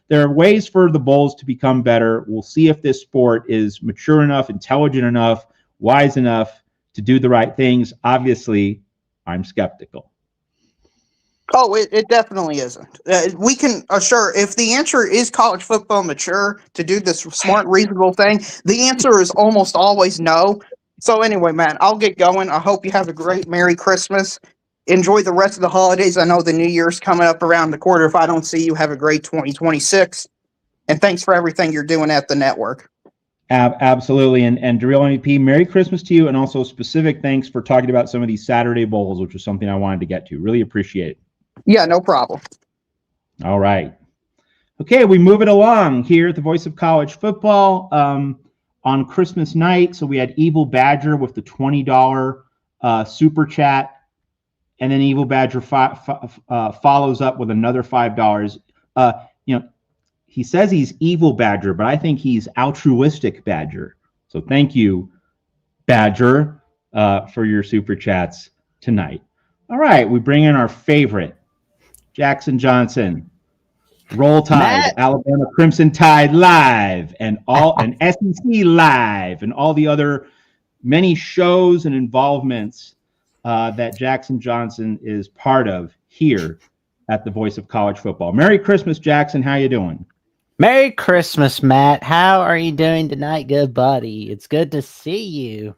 S1: there are ways for the bowls to become better. We'll see if this sport is mature enough, intelligent enough, wise enough to do the right things. Obviously, I'm skeptical.
S3: Oh, it definitely isn't. We can assure if the answer is college football mature to do this smart, reasonable thing, the answer is almost always no. So anyway, man, I'll get going. I hope you have a great Merry Christmas. Enjoy the rest of the holidays. I know the New Year's coming up around the corner. If I don't see you, have a great 2026. And thanks for everything you're doing at the network.
S1: Absolutely. And Drill MVP, Merry Christmas to you. And also specific thanks for talking about some of these Saturday bowls, which was something I wanted to get to. Really appreciate it.
S3: Yeah, no problem.
S1: All right. Okay, we move it along here at the Voice of College Football on Christmas night. So we had Evil Badger with the $20 super chat, and then Evil Badger follows up with another $5. He says he's Evil Badger, but I think he's altruistic Badger. So thank you, Badger, for your super chats tonight. All right, we bring in our favorite, Jackson Johnson, Roll Tide,
S4: Matt.
S1: Alabama Crimson Tide live, and SEC live, and all the other many shows and involvements that Jackson Johnson is part of here at the Voice of College Football. Merry Christmas, Jackson. How you doing?
S4: Merry Christmas, Matt. How are you doing tonight, good buddy? It's good to see you.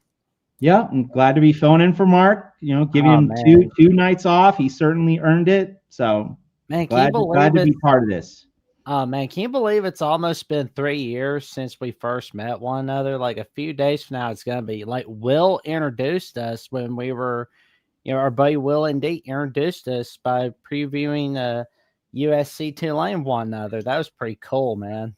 S1: Yeah, I'm glad to be filling in for Mark. Giving him two nights off. He certainly earned it. So
S4: man,
S1: glad to be part of this.
S4: Oh man, can you believe it's almost been 3 years since we first met one another? Like a few days from now, it's gonna be like Will introduced us when we were, our buddy Will indeed introduced us by previewing USC Tulane one another. That was pretty cool, man.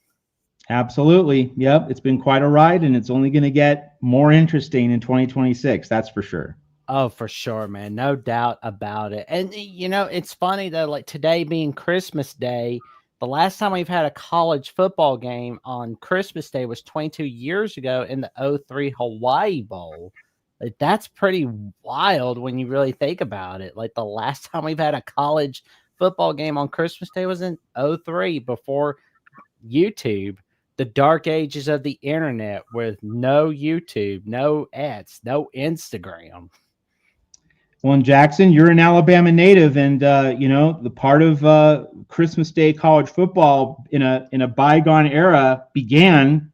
S1: Absolutely. Yep. It's been quite a ride, and it's only going to get more interesting in 2026. That's for sure.
S4: Oh, for sure, man. No doubt about it. And, it's funny that like today being Christmas Day, the last time we've had a college football game on Christmas Day was 22 years ago in the 03 Hawaii Bowl. Like, that's pretty wild when you really think about it. Like the last time we've had a college football game on Christmas Day was in 03 before YouTube. The dark ages of the internet with no YouTube, no ads, no Instagram.
S1: Well, and Jackson, you're an Alabama native, and the part of Christmas Day college football in a bygone era began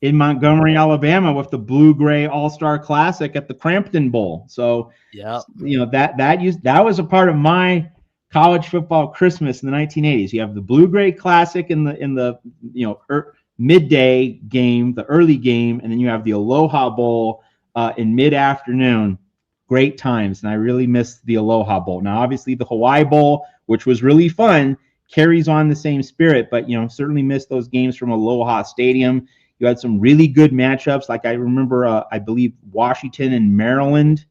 S1: in Montgomery, Alabama, with the Blue-Gray All-Star Classic at the Crampton Bowl. So,
S4: yeah,
S1: that was a part of my college football Christmas in the 1980s. You have the Blue-Gray Classic in the midday game, the early game, and then you have the Aloha Bowl in mid-afternoon. Great times, and I really missed the Aloha Bowl. Now, obviously, the Hawaii Bowl, which was really fun, carries on the same spirit, but certainly missed those games from Aloha Stadium. You had some really good matchups. Like I remember, I believe Washington and Maryland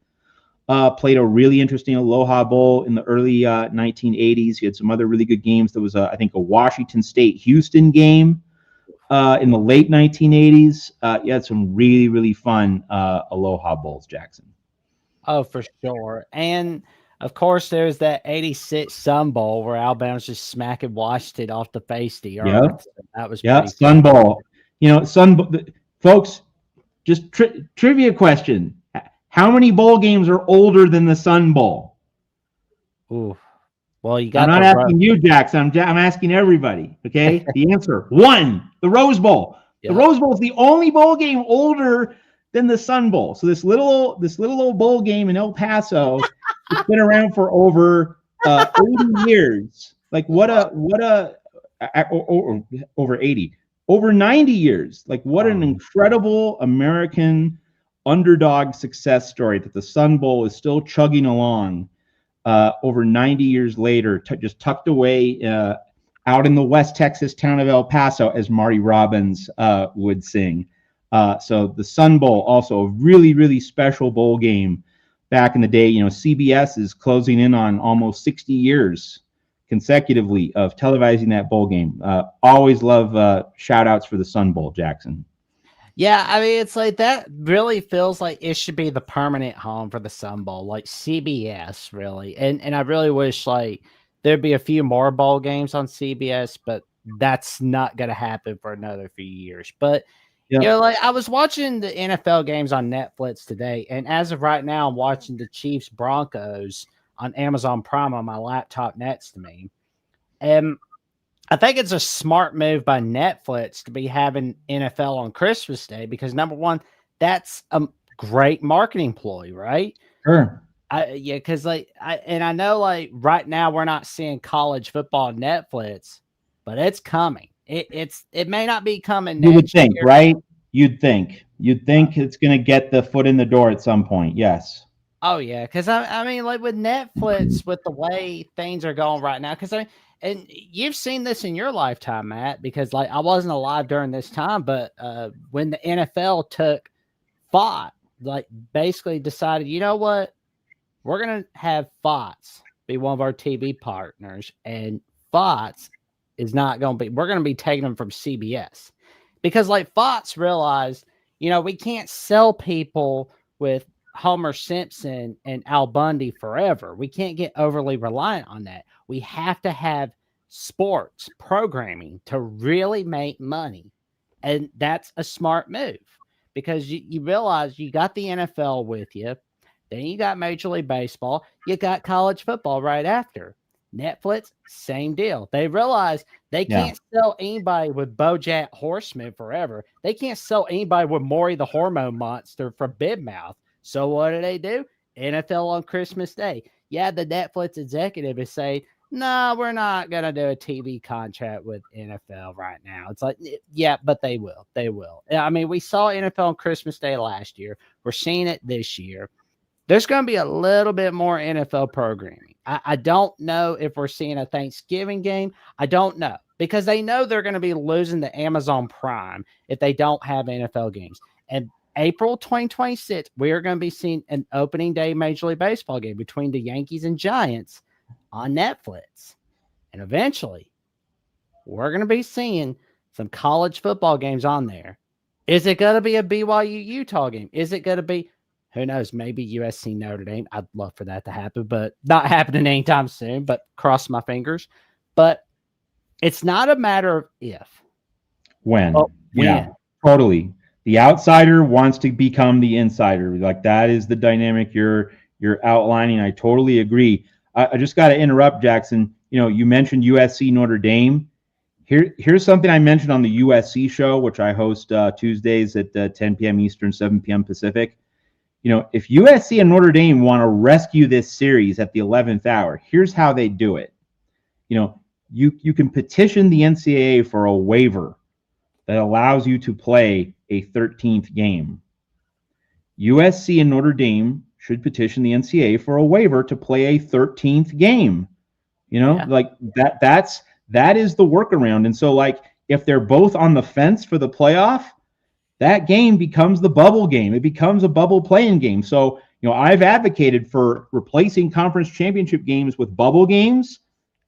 S1: played a really interesting Aloha Bowl in the early 1980s. You had some other really good games. There was, I think, a Washington State-Houston game in the late 1980s. You had some really, really fun Aloha Bowls, Jackson.
S4: Oh, for sure. And, of course, there's that 86 Sun Bowl where Alabama's just smacking Washington off the face of the earth.
S1: Yep.
S4: So that was
S1: Sun Bowl. Folks, just trivia question. How many bowl games are older than the Sun Bowl?
S4: Ooh. Well, you got.
S1: I'm not asking you, Jackson. I'm asking everybody. Okay. The answer: 1. The Rose Bowl. Yep. The Rose Bowl is the only bowl game older than the Sun Bowl. So this little old bowl game in El Paso has been around for over 80 years. Like over 80, over 90 years. Like what an incredible American underdog success story that the Sun Bowl is still chugging along over 90 years later, just tucked away out in the West Texas town of El Paso, as Marty Robbins would sing. So the Sun Bowl, also a really, really special bowl game back in the day. CBS is closing in on almost 60 years consecutively of televising that bowl game. Always love shout outs for the Sun Bowl, Jackson.
S4: Yeah, I mean, it's like that really feels like it should be the permanent home for the Sun Bowl, like CBS, really. And I really wish like there'd be a few more bowl games on CBS, but that's not going to happen for another few years. But
S1: Yeah.
S4: you know, like I was watching the NFL games on Netflix today, and as of right now, I'm watching the Chiefs Broncos on Amazon Prime on my laptop next to me. And I think it's a smart move by Netflix to be having NFL on Christmas Day because number one, that's a great marketing ploy, right?
S1: Sure.
S4: Yeah, because I know like right now we're not seeing college football on Netflix, but it's coming. It may not be coming
S1: You would
S4: next
S1: think,
S4: year.
S1: right? You'd think it's going to get the foot in the door at some point. Yes.
S4: Oh yeah, because I mean, like with Netflix, with the way things are going right now, because and you've seen this in your lifetime, Matt, because like I wasn't alive during this time, but when the NFL fought, like basically decided, you know what, we're gonna have Fox be one of our TV partners, and Fox is not gonna be. We're gonna be taking them from CBS because like Fox realized, you know, we can't sell people with Homer Simpson and Al Bundy forever. We can't get overly reliant on that. We have to have sports programming to really make money. And that's a smart move because you realize you got the NFL with you. Then you got Major League Baseball. You got college football right after. Netflix, same deal. They realize they can't sell anybody with BoJack Horseman forever. They can't sell anybody with Maury the Hormone Monster from Big Mouth. So what do? NFL on Christmas Day. Yeah, the Netflix executive is saying, no, we're not going to do a TV contract with NFL right now. It's like, yeah, but they will. They will. I mean, we saw NFL on Christmas Day last year. We're seeing it this year. There's going to be a little bit more NFL programming. I don't know if we're seeing a Thanksgiving game. I don't know because they know they're going to be losing to Amazon Prime if they don't have NFL games. And April 2026, we are going to be seeing an opening day Major League Baseball game between the Yankees and Giants on Netflix. And eventually, we're going to be seeing some college football games on there. Is it going to be a BYU Utah game? Is it going to be, who knows, maybe USC Notre Dame? I'd love for that to happen, but not happening anytime soon, but cross my fingers. But it's not a matter of if.
S1: When. Yeah, totally. The outsider wants to become the insider. Like that is the dynamic you're outlining. I totally agree. I just got to interrupt, Jackson. You know, you mentioned USC Notre Dame. Here's something I mentioned on the USC show, which I host Tuesdays at 10 p.m. Eastern, 7 p.m. Pacific. You know, if USC and Notre Dame want to rescue this series at the 11th hour, here's how they do it. You know, you can petition the NCAA for a waiver that allows you to play a 13th game. USC and Notre Dame should petition the NCAA for a waiver to play a 13th game. You know, like that is the workaround. And so like if they're both on the fence for the playoff, that game becomes the bubble game. It becomes a bubble playing game. So, you know, I've advocated for replacing conference championship games with bubble games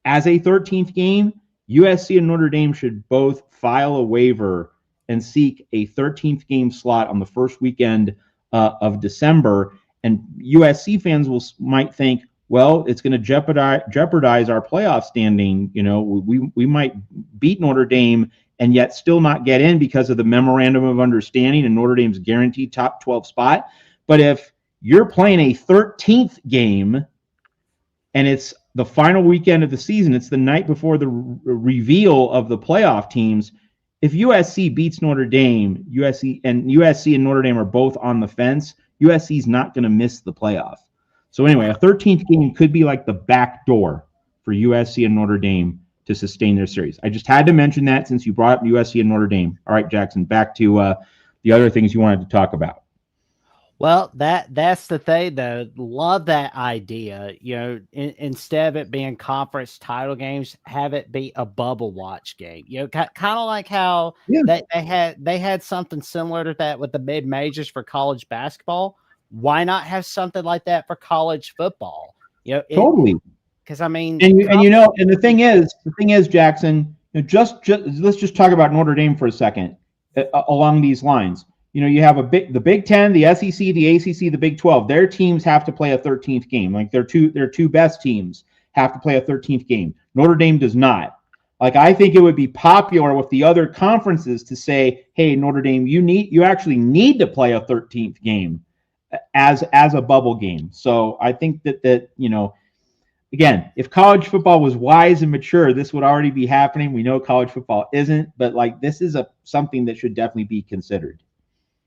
S1: as a 13th game. USC and Notre Dame should both file a waiver and seek a 13th game slot on the first weekend of December. And USC fans might think, well, it's going to jeopardize our playoff standing. You know, we might beat Notre Dame and yet still not get in because of the memorandum of understanding and Notre Dame's guaranteed top 12 spot. But if you're playing a 13th game and it's the final weekend of the season, it's the night before the reveal of the playoff teams. If USC beats Notre Dame, USC and Notre Dame are both on the fence, USC's not going to miss the playoff. So anyway, a 13th game could be like the back door for USC and Notre Dame to sustain their series. I just had to mention that since you brought up USC and Notre Dame. All right, Jackson, back to the other things you wanted to talk about.
S4: Well, that's the thing, though. Love that idea. You know, instead of it being conference title games, have it be a bubble watch game. You know, kind of like how they had something similar to that with the mid majors for college basketball. Why not have something like that for college football? You know,
S1: Totally.
S4: Because I mean,
S1: and the thing is, Jackson, just let's just talk about Notre Dame for a second along these lines. You have the Big Ten, the SEC, the ACC, the Big 12. Their teams have to play a 13th game. Like their two best teams have to play a 13th game. Notre Dame does not. Like I think it would be popular with the other conferences to say, "Hey, Notre Dame, you actually need to play a 13th game as a bubble game." So I think that again, if college football was wise and mature, this would already be happening. We know college football isn't, but like this is something that should definitely be considered.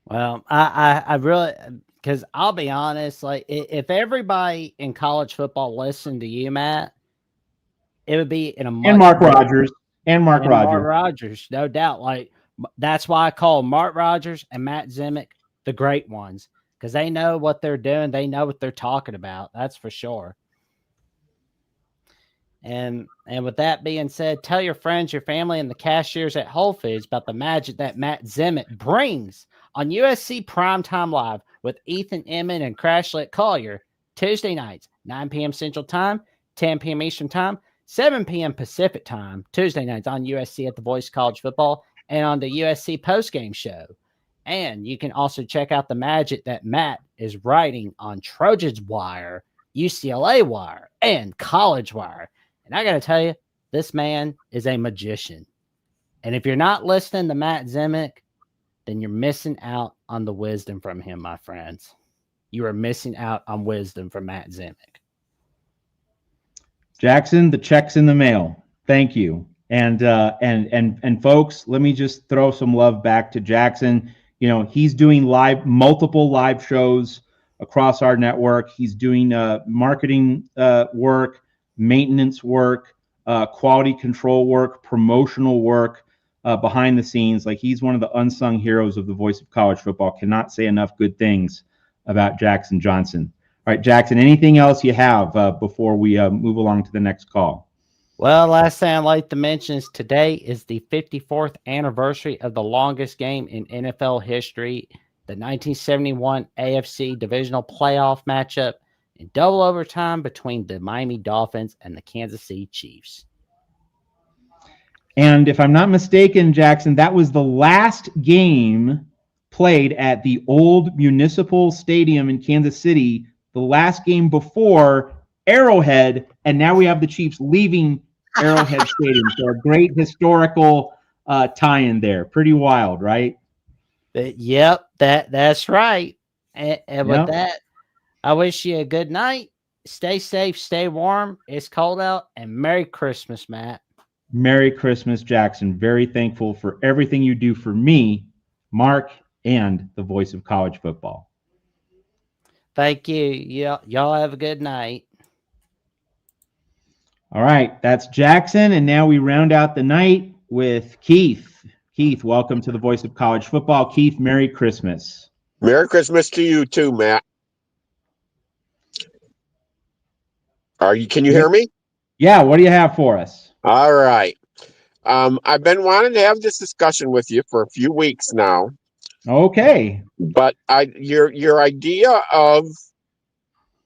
S4: Well, I really, because I'll be honest, like if everybody in college football listened to you, Matt, it would be in a much
S1: and Mark Rogers,
S4: no doubt. Like that's why I call Mark Rogers and Matt Zemek the great ones, because they know what they're doing, they know what they're talking about. That's for sure. And with that being said, tell your friends, your family, and the cashiers at Whole Foods about the magic that Matt Zemek brings on USC Primetime Live with Ethan Emmett and Crashlet Collier, Tuesday nights, 9 p.m. Central Time, 10 p.m. Eastern Time, 7 p.m. Pacific Time, Tuesday nights on USC at the Voice College Football and on the USC postgame show. And you can also check out the magic that Matt is writing on Trojans Wire, UCLA Wire, and College Wire. And I got to tell you, this man is a magician. And if you're not listening to Matt Zemek, then you're missing out on the wisdom from him, my friends. You are missing out on wisdom from Matt Zemek.
S1: Jackson, the check's in the mail. Thank you. And folks, let me just throw some love back to Jackson. He's doing multiple live shows across our network. He's doing marketing work, maintenance work, quality control work, promotional work behind the scenes. Like he's one of the unsung heroes of the Voice of College Football. Cannot say enough good things about Jackson Johnson. All right, Jackson, anything else you have before we move along to the next call?
S4: Well, last thing I'd like to mention is today is the 54th anniversary of the longest game in NFL history, the 1971 AFC Divisional Playoff matchup in double overtime between the Miami Dolphins and the Kansas City Chiefs.
S1: And if I'm not mistaken, Jackson, that was the last game played at the old Municipal Stadium in Kansas City, the last game before Arrowhead, and now we have the Chiefs leaving Arrowhead Stadium. So a great historical tie-in there. Pretty wild, right?
S4: Yep, that's right. And with that, I wish you a good night. Stay safe, stay warm. It's cold out, and Merry Christmas, Matt.
S1: Merry Christmas, Jackson. Very thankful for everything you do for me, Mark, and the Voice of College Football.
S4: Thank you. Y'all have a good night.
S1: All right, that's Jackson, and now we round out the night with Keith. Keith, welcome to the Voice of College Football. Keith, Merry Christmas.
S5: Merry Christmas to you too, Matt. Can you hear me?
S1: Yeah, what do you have for us?
S5: All right. I've been wanting to have this discussion with you for a few weeks now.
S1: Okay.
S5: But your idea of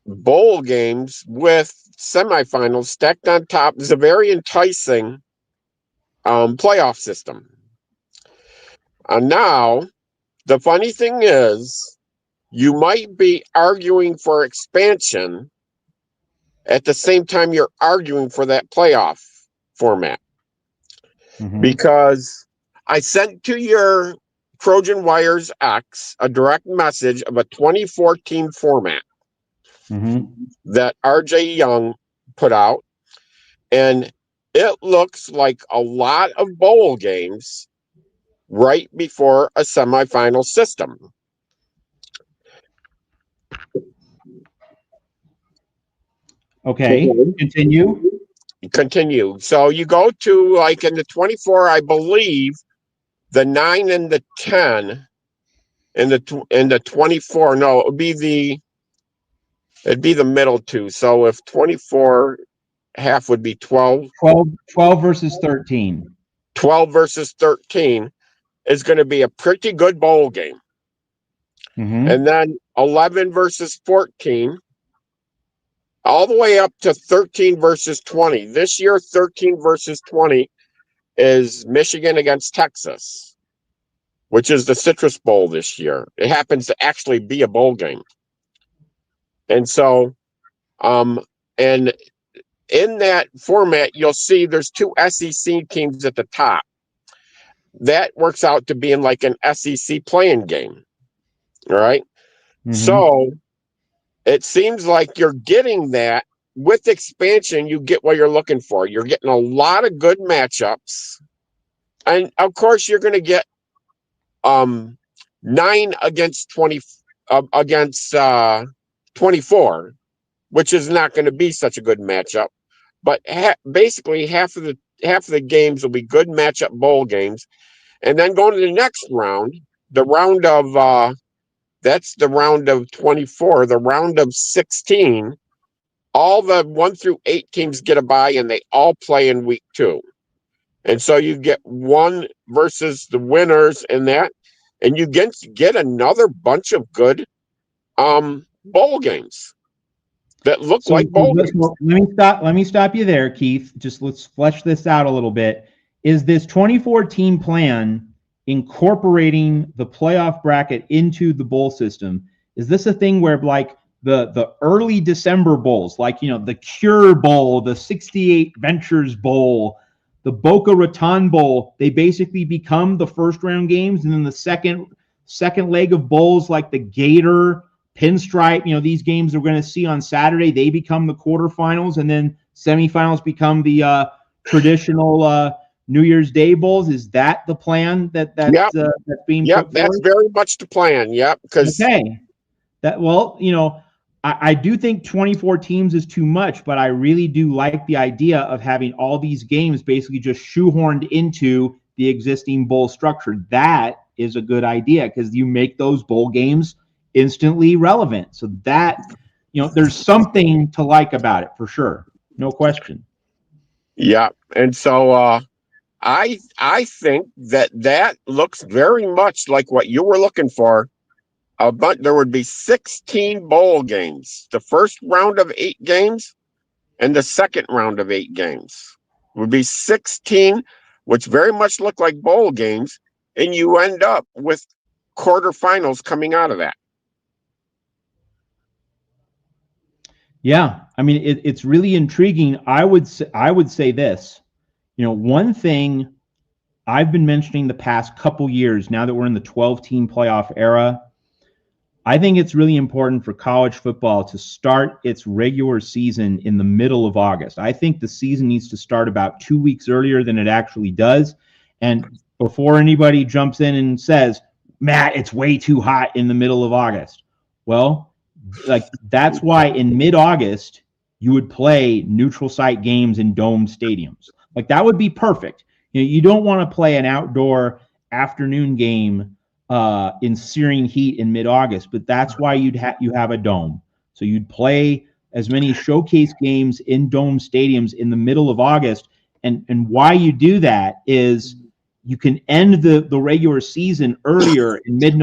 S5: bowl games with semifinals stacked on top is a very enticing playoff system. Now, the funny thing is, you might be arguing for expansion at the same time you're arguing for that playoff format. Mm-hmm. Because I sent to your Trojan Wires X a direct message of a 2014 format that RJ Young put out, and it looks like a lot of bowl games right before a semifinal system.
S1: Okay,
S5: continue. So you go to, like, in the 24, I believe, the 9 and the 10, in the 24. No, it'd be the middle two. So if 24 half would be 12.
S1: 12 versus 13.
S5: 12 versus 13 is going to be a pretty good bowl game. Mm-hmm. And then 11 versus 14. all the way up to 13 versus 20. This year, 13 versus 20 is Michigan against Texas, which is the Citrus Bowl this year. It happens to actually be a bowl game. And so, and in that format, you'll see there's 2 SEC teams at the top. That works out to being like an SEC playing game. All right.
S1: Mhm.
S5: So it seems like you're getting that. With expansion, you get what you're looking for. You're getting a lot of good matchups. And of course, you're going to get 9 against 20 against 24, which is not going to be such a good matchup. But basically, half of the games will be good matchup bowl games. And then going to the next round, the round of that's the round of 24, the round of 16. All the 1 through 8 teams get a bye, and they all play in week 2. And so you get one versus the winners in that, and you get another bunch of good bowl games that look like bowl games.
S1: Let me stop you there, Keith. Just let's flesh this out a little bit. Is this 24-team plan incorporating the playoff bracket into the bowl system? Is this a thing where like the early December bowls, like, you know, the Cure Bowl, the 68 Ventures Bowl, the Boca Raton Bowl, they basically become the first round games, and then the second leg of bowls like the Gator, Pinstripe, you know, these games we're going to see on Saturday, they become the quarterfinals, and then semifinals become the traditional New Year's Day bowls. Is that the plan that's being put forward?
S5: That's very much the plan. Yep.
S1: Okay. Well, you know, I do think 24 teams is too much, but I really do like the idea of having all these games basically just shoehorned into the existing bowl structure. That is a good idea because you make those bowl games instantly relevant. So that, you know, there's something to like about it for sure. No question.
S5: Yeah. And so I think that looks very much like what you were looking for. But there would be 16 bowl games. The first round of 8 games and the second round of 8 games would be 16, which very much look like bowl games. And you end up with quarterfinals coming out of that.
S1: Yeah, I mean, it's really intriguing. I would say this. You know, one thing I've been mentioning the past couple years, now that we're in the 12-team playoff era, I think it's really important for college football to start its regular season in the middle of August. I think the season needs to start about 2 weeks earlier than it actually does. And before anybody jumps in and says, Matt, it's way too hot in the middle of August. Well, like that's why in mid-August, you would play neutral site games in domed stadiums. Like that would be perfect. You know, you don't want to play an outdoor afternoon game in searing heat in mid-August, but that's why you have a dome. So you'd play as many showcase games in dome stadiums in the middle of August. And why you do that is you can end the regular season earlier in late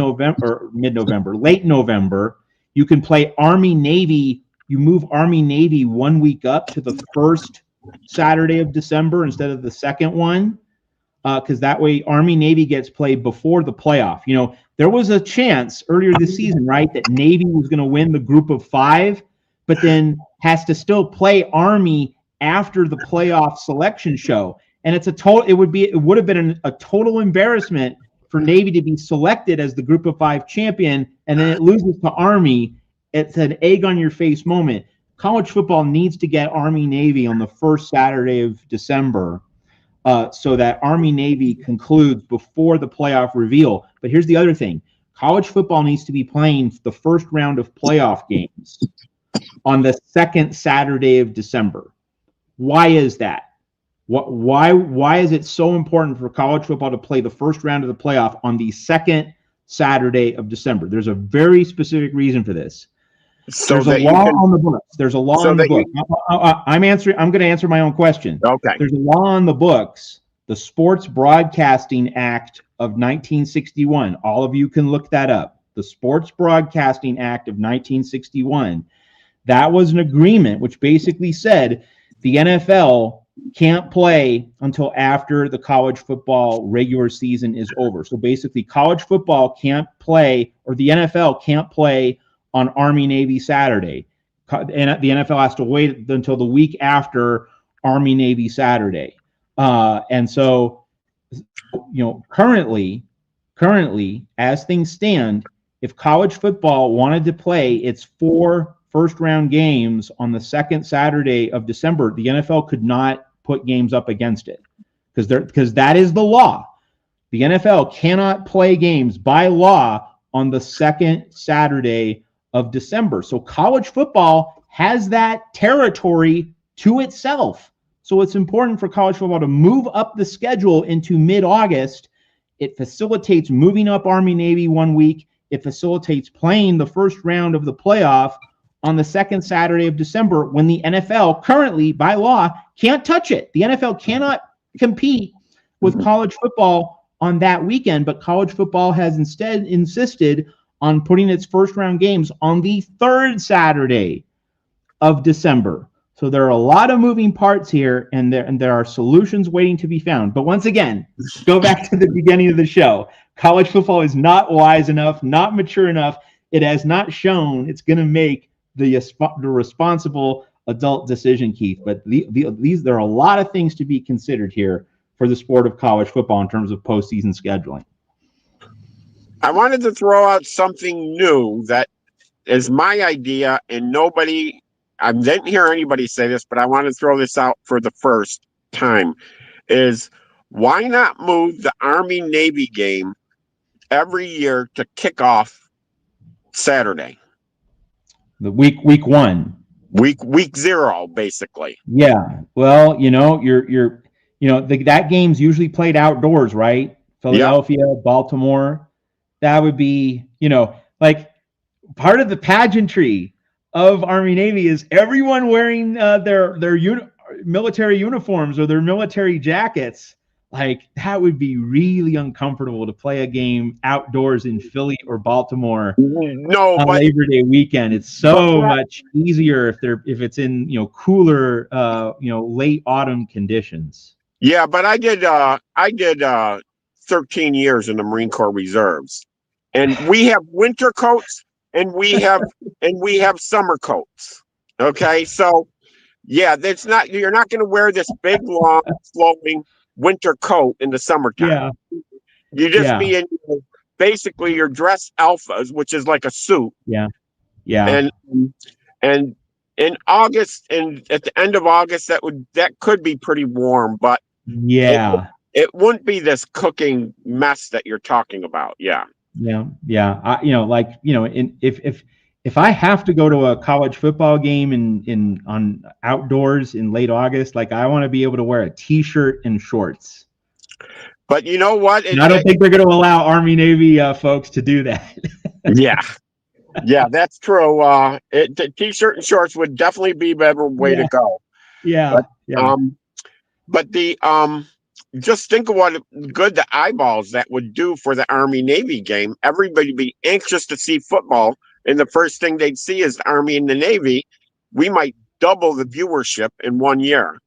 S1: November. You can play Army-Navy. You move Army-Navy 1 week up to the first Saturday of December instead of the second one. Because that way Army-Navy gets played before the playoff. You know, there was a chance earlier this season, right, that Navy was going to win the group of 5, but then has to still play Army after the playoff selection show. And it would have been a total embarrassment for Navy to be selected as the group of 5 champion, and then it loses to Army. It's an egg on your face moment. College football needs to get Army-Navy on the first Saturday of December. So that Army-Navy concludes before the playoff reveal. But here's the other thing. College football needs to be playing the first round of playoff games on the second Saturday of December. Why is that? Why is it so important for college football to play the first round of the playoff on the second Saturday of December? There's a very specific reason for this.
S5: So
S1: there's a law on the books. There's a law on the books. I'm going to answer my own question.
S5: Okay.
S1: There's a law on the books, the Sports Broadcasting Act of 1961. All of you can look that up. The Sports Broadcasting Act of 1961 that was an agreement which basically said the NFL can't play until after the college football regular season is over. So basically, college football can't play, or the NFL can't play on Army-Navy Saturday. And the NFL has to wait until the week after Army-Navy Saturday. And so, currently, as things stand, if college football wanted to play its 4 first-round games on the second Saturday of December, the NFL could not put games up against it because that is the law. The NFL cannot play games by law on the second Saturday of December. So college football has that territory to itself. So it's important for college football to move up the schedule into mid-August. It facilitates moving up Army-Navy 1 week. It facilitates playing the first round of the playoff on the second Saturday of December, when the NFL currently, by law, can't touch it. The NFL cannot compete with college football on that weekend, but college football has instead insisted on putting its first round games on the third Saturday of December. So there are a lot of moving parts here, and there are solutions waiting to be found. But once again, go back to the beginning of the show. College football is not wise enough, not mature enough. It has not shown it's going to make the responsible adult decision, Keith. But there are a lot of things to be considered here for the sport of college football in terms of postseason scheduling.
S5: I wanted to throw out something new that is my idea, and I didn't hear anybody say this, but I want to throw this out for the first time, is why not move the Army-Navy game every year to kick off Saturday?
S1: The week 1.
S5: Week 0, basically.
S1: Yeah. Well, that game's usually played outdoors, right? Philadelphia, yep. Baltimore. That would be, like part of the pageantry of Army-Navy is everyone wearing their military uniforms or their military jackets. Like, that would be really uncomfortable to play a game outdoors in Philly or Baltimore on Labor Day weekend. It's so much easier if it's in cooler late autumn conditions.
S5: Yeah, but I did 13 years in the Marine Corps Reserves, and we have winter coats and we have summer coats. Okay, so yeah, you're not going to wear this big long flowing winter coat in the summertime.
S1: Yeah.
S5: You just be in basically your dress alphas, which is like a suit.
S1: Yeah.
S5: And in August, and at the end of August, that could be pretty warm, but it wouldn't be this cooking mess that you're talking about. Yeah.
S1: If I have to go to a college football game on outdoors in late August, like, I want to be able to wear a t-shirt and shorts.
S5: But you know what?
S1: I don't think they're going to allow Army-Navy folks to do that.
S5: Yeah, that's true. The t-shirt and shorts would definitely be a better way to go. But just think of what good the eyeballs that would do for the Army-Navy game. Everybody would be anxious to see football, and the first thing they'd see is the Army and the Navy. We might double the viewership in 1 year.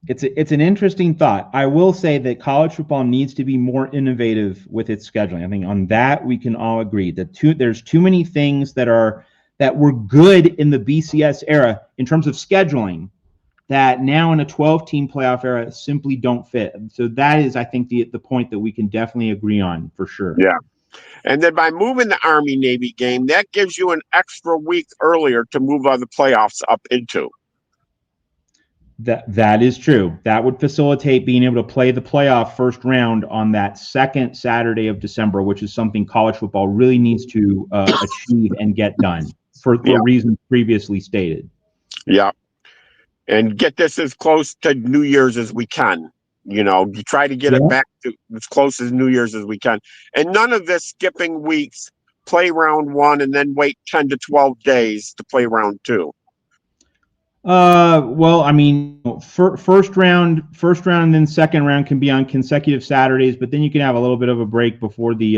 S1: It's an interesting thought. I will say that college football needs to be more innovative with its scheduling. I think on that we can all agree that there's too many things that were good in the BCS era in terms of scheduling that now in a 12-team playoff era simply don't fit. So that is, I think, the point that we can definitely agree on for sure.
S5: Yeah. And then by moving the Army-Navy game, that gives you an extra week earlier to move other playoffs up into.
S1: That is true. That would facilitate being able to play the playoff first round on that second Saturday of December, which is something college football really needs to achieve and get done for reasons previously stated.
S5: Yeah. And get this as close to New Year's as we can. You try to get it back to as close as New Year's as we can. And none of this skipping weeks, play round 1 and then wait 10 to 12 days to play round 2.
S1: Well, I mean, first round and then second round can be on consecutive Saturdays, but then you can have a little bit of a break before the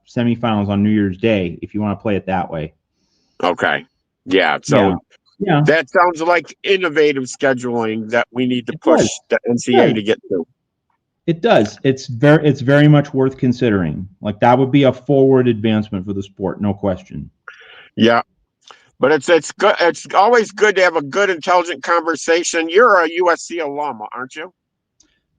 S1: semifinals on New Year's Day if you want to play it that way.
S5: Okay. Yeah. So
S1: Yeah.
S5: that sounds like innovative scheduling that we need to push the NCAA to get to.
S1: It does. It's very much worth considering. Like that would be a forward advancement for the sport, no question.
S5: Yeah. But it's good. It's always good to have a good, intelligent conversation. You're a USC alum, aren't you?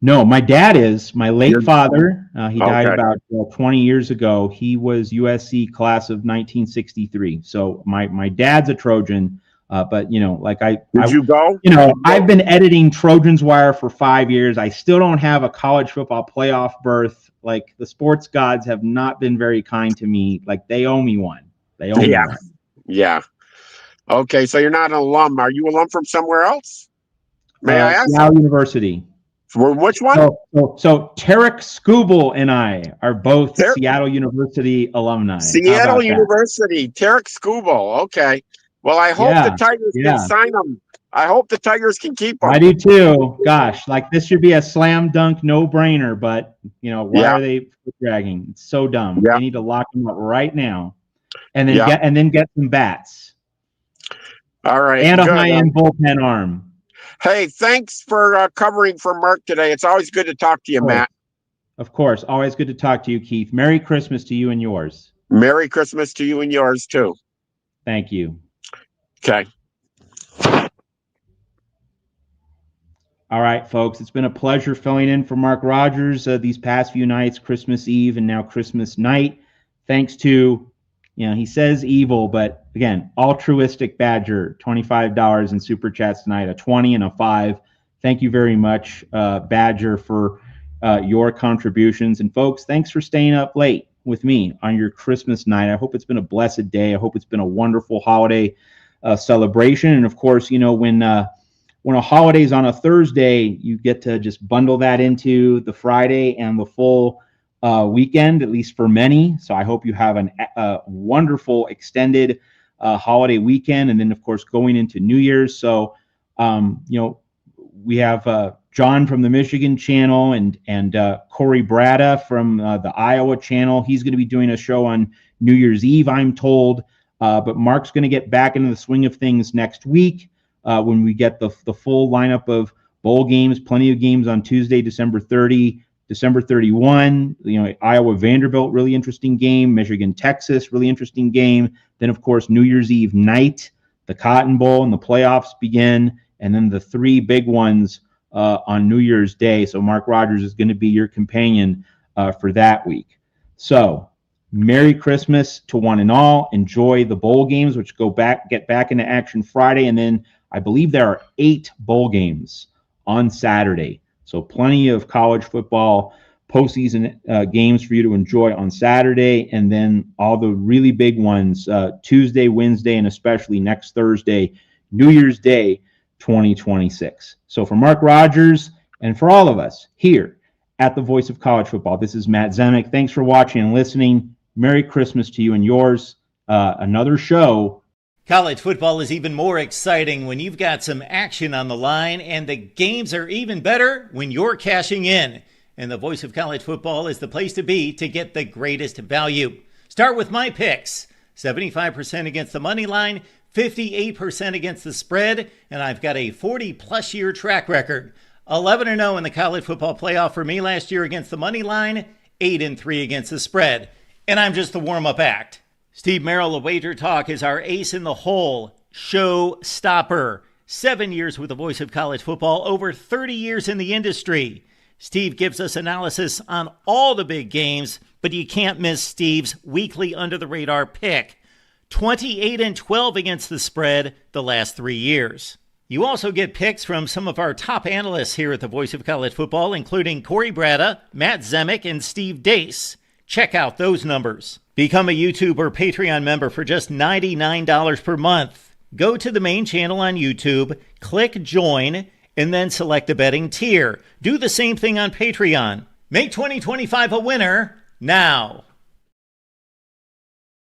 S1: No, my dad is. My late father, he died
S5: Okay.
S1: about 20 years ago. He was USC class of 1963. So my dad's a Trojan, but like
S5: Did you go?
S1: I've been editing Trojans Wire for 5 years. I still don't have a college football playoff berth. Like the sports gods have not been very kind to me. Like they owe me one. They owe me one.
S5: Yeah. Okay, so you're not an alum. Are you alum from somewhere else? May I ask?
S1: Yale University.
S5: From which one?
S1: So Tarek Skubal and I are both Seattle University alumni.
S5: Seattle University, Tarek Skubal. Okay. Well, I hope the Tigers can sign him. I hope the Tigers can keep him.
S1: I do too. Gosh, like this should be a slam dunk, no brainer. But why are they dragging? It's so dumb. They need to lock him up right now, and then get some bats.
S5: All right,
S1: and a high-end bullpen arm.
S5: Hey, thanks for covering for Mark today. It's always good to talk to you, Matt.
S1: Of course. Always good to talk to you, Keith. Merry Christmas to you and yours.
S5: Merry Christmas to you and yours, too.
S1: Thank you.
S5: Okay.
S1: All right, folks. It's been a pleasure filling in for Mark Rogers these past few nights, Christmas Eve and now Christmas night. Thanks to, he says evil, but again, altruistic Badger, $25 in super chats tonight, a 20 and a 5. Thank you very much, Badger, for your contributions. And folks, thanks for staying up late with me on your Christmas night. I hope it's been a blessed day. I hope it's been a wonderful holiday celebration. And of course, when a holiday's on a Thursday, you get to just bundle that into the Friday and the full weekend, at least for many. So I hope you have a wonderful extended holiday weekend, and then of course going into New Year's. So we have John from the Michigan channel and Corey Brada from the Iowa channel. He's going to be doing a show on New Year's Eve, I'm told. But Mark's going to get back into the swing of things next week when we get the full lineup of bowl games. Plenty of games on Tuesday, December 30. December 31, Iowa Vanderbilt, really interesting game. Michigan Texas, really interesting game. Then, of course, New Year's Eve night, the Cotton Bowl and the playoffs begin. And then the 3 big ones on New Year's Day. So Mark Rogers is going to be your companion for that week. So Merry Christmas to one and all. Enjoy the bowl games, which get back into action Friday. And then I believe there are 8 bowl games on Saturday. So plenty of college football postseason games for you to enjoy on Saturday, and then all the really big ones Tuesday, Wednesday, and especially next Thursday, New Year's Day 2026. So for Mark Rogers and for all of us here at the Voice of College Football, this is Matt Zemek. Thanks for watching and listening. Merry Christmas to you and yours. Another show.
S6: College football is even more exciting when you've got some action on the line, and the games are even better when you're cashing in. And the Voice of College Football is the place to be to get the greatest value. Start with my picks. 75% against the money line, 58% against the spread, and I've got a 40-plus year track record. 11-0 in the college football playoff for me last year against the money line, 8-3 against the spread. And I'm just the warm-up act. Steve Merrill of Wager Talk is our ace in the hole, show stopper. 7 years with the Voice of College Football, over 30 years in the industry. Steve gives us analysis on all the big games, but you can't miss Steve's weekly under-the-radar pick. 28-12 against the spread the last 3 years. You also get picks from some of our top analysts here at the Voice of College Football, including Corey Brada, Matt Zemek, and Steve Dace. Check out those numbers. Become a YouTube or Patreon member for just $99 per month. Go to the main channel on YouTube, click join, and then select the betting tier. Do the same thing on Patreon. Make 2025 a winner now.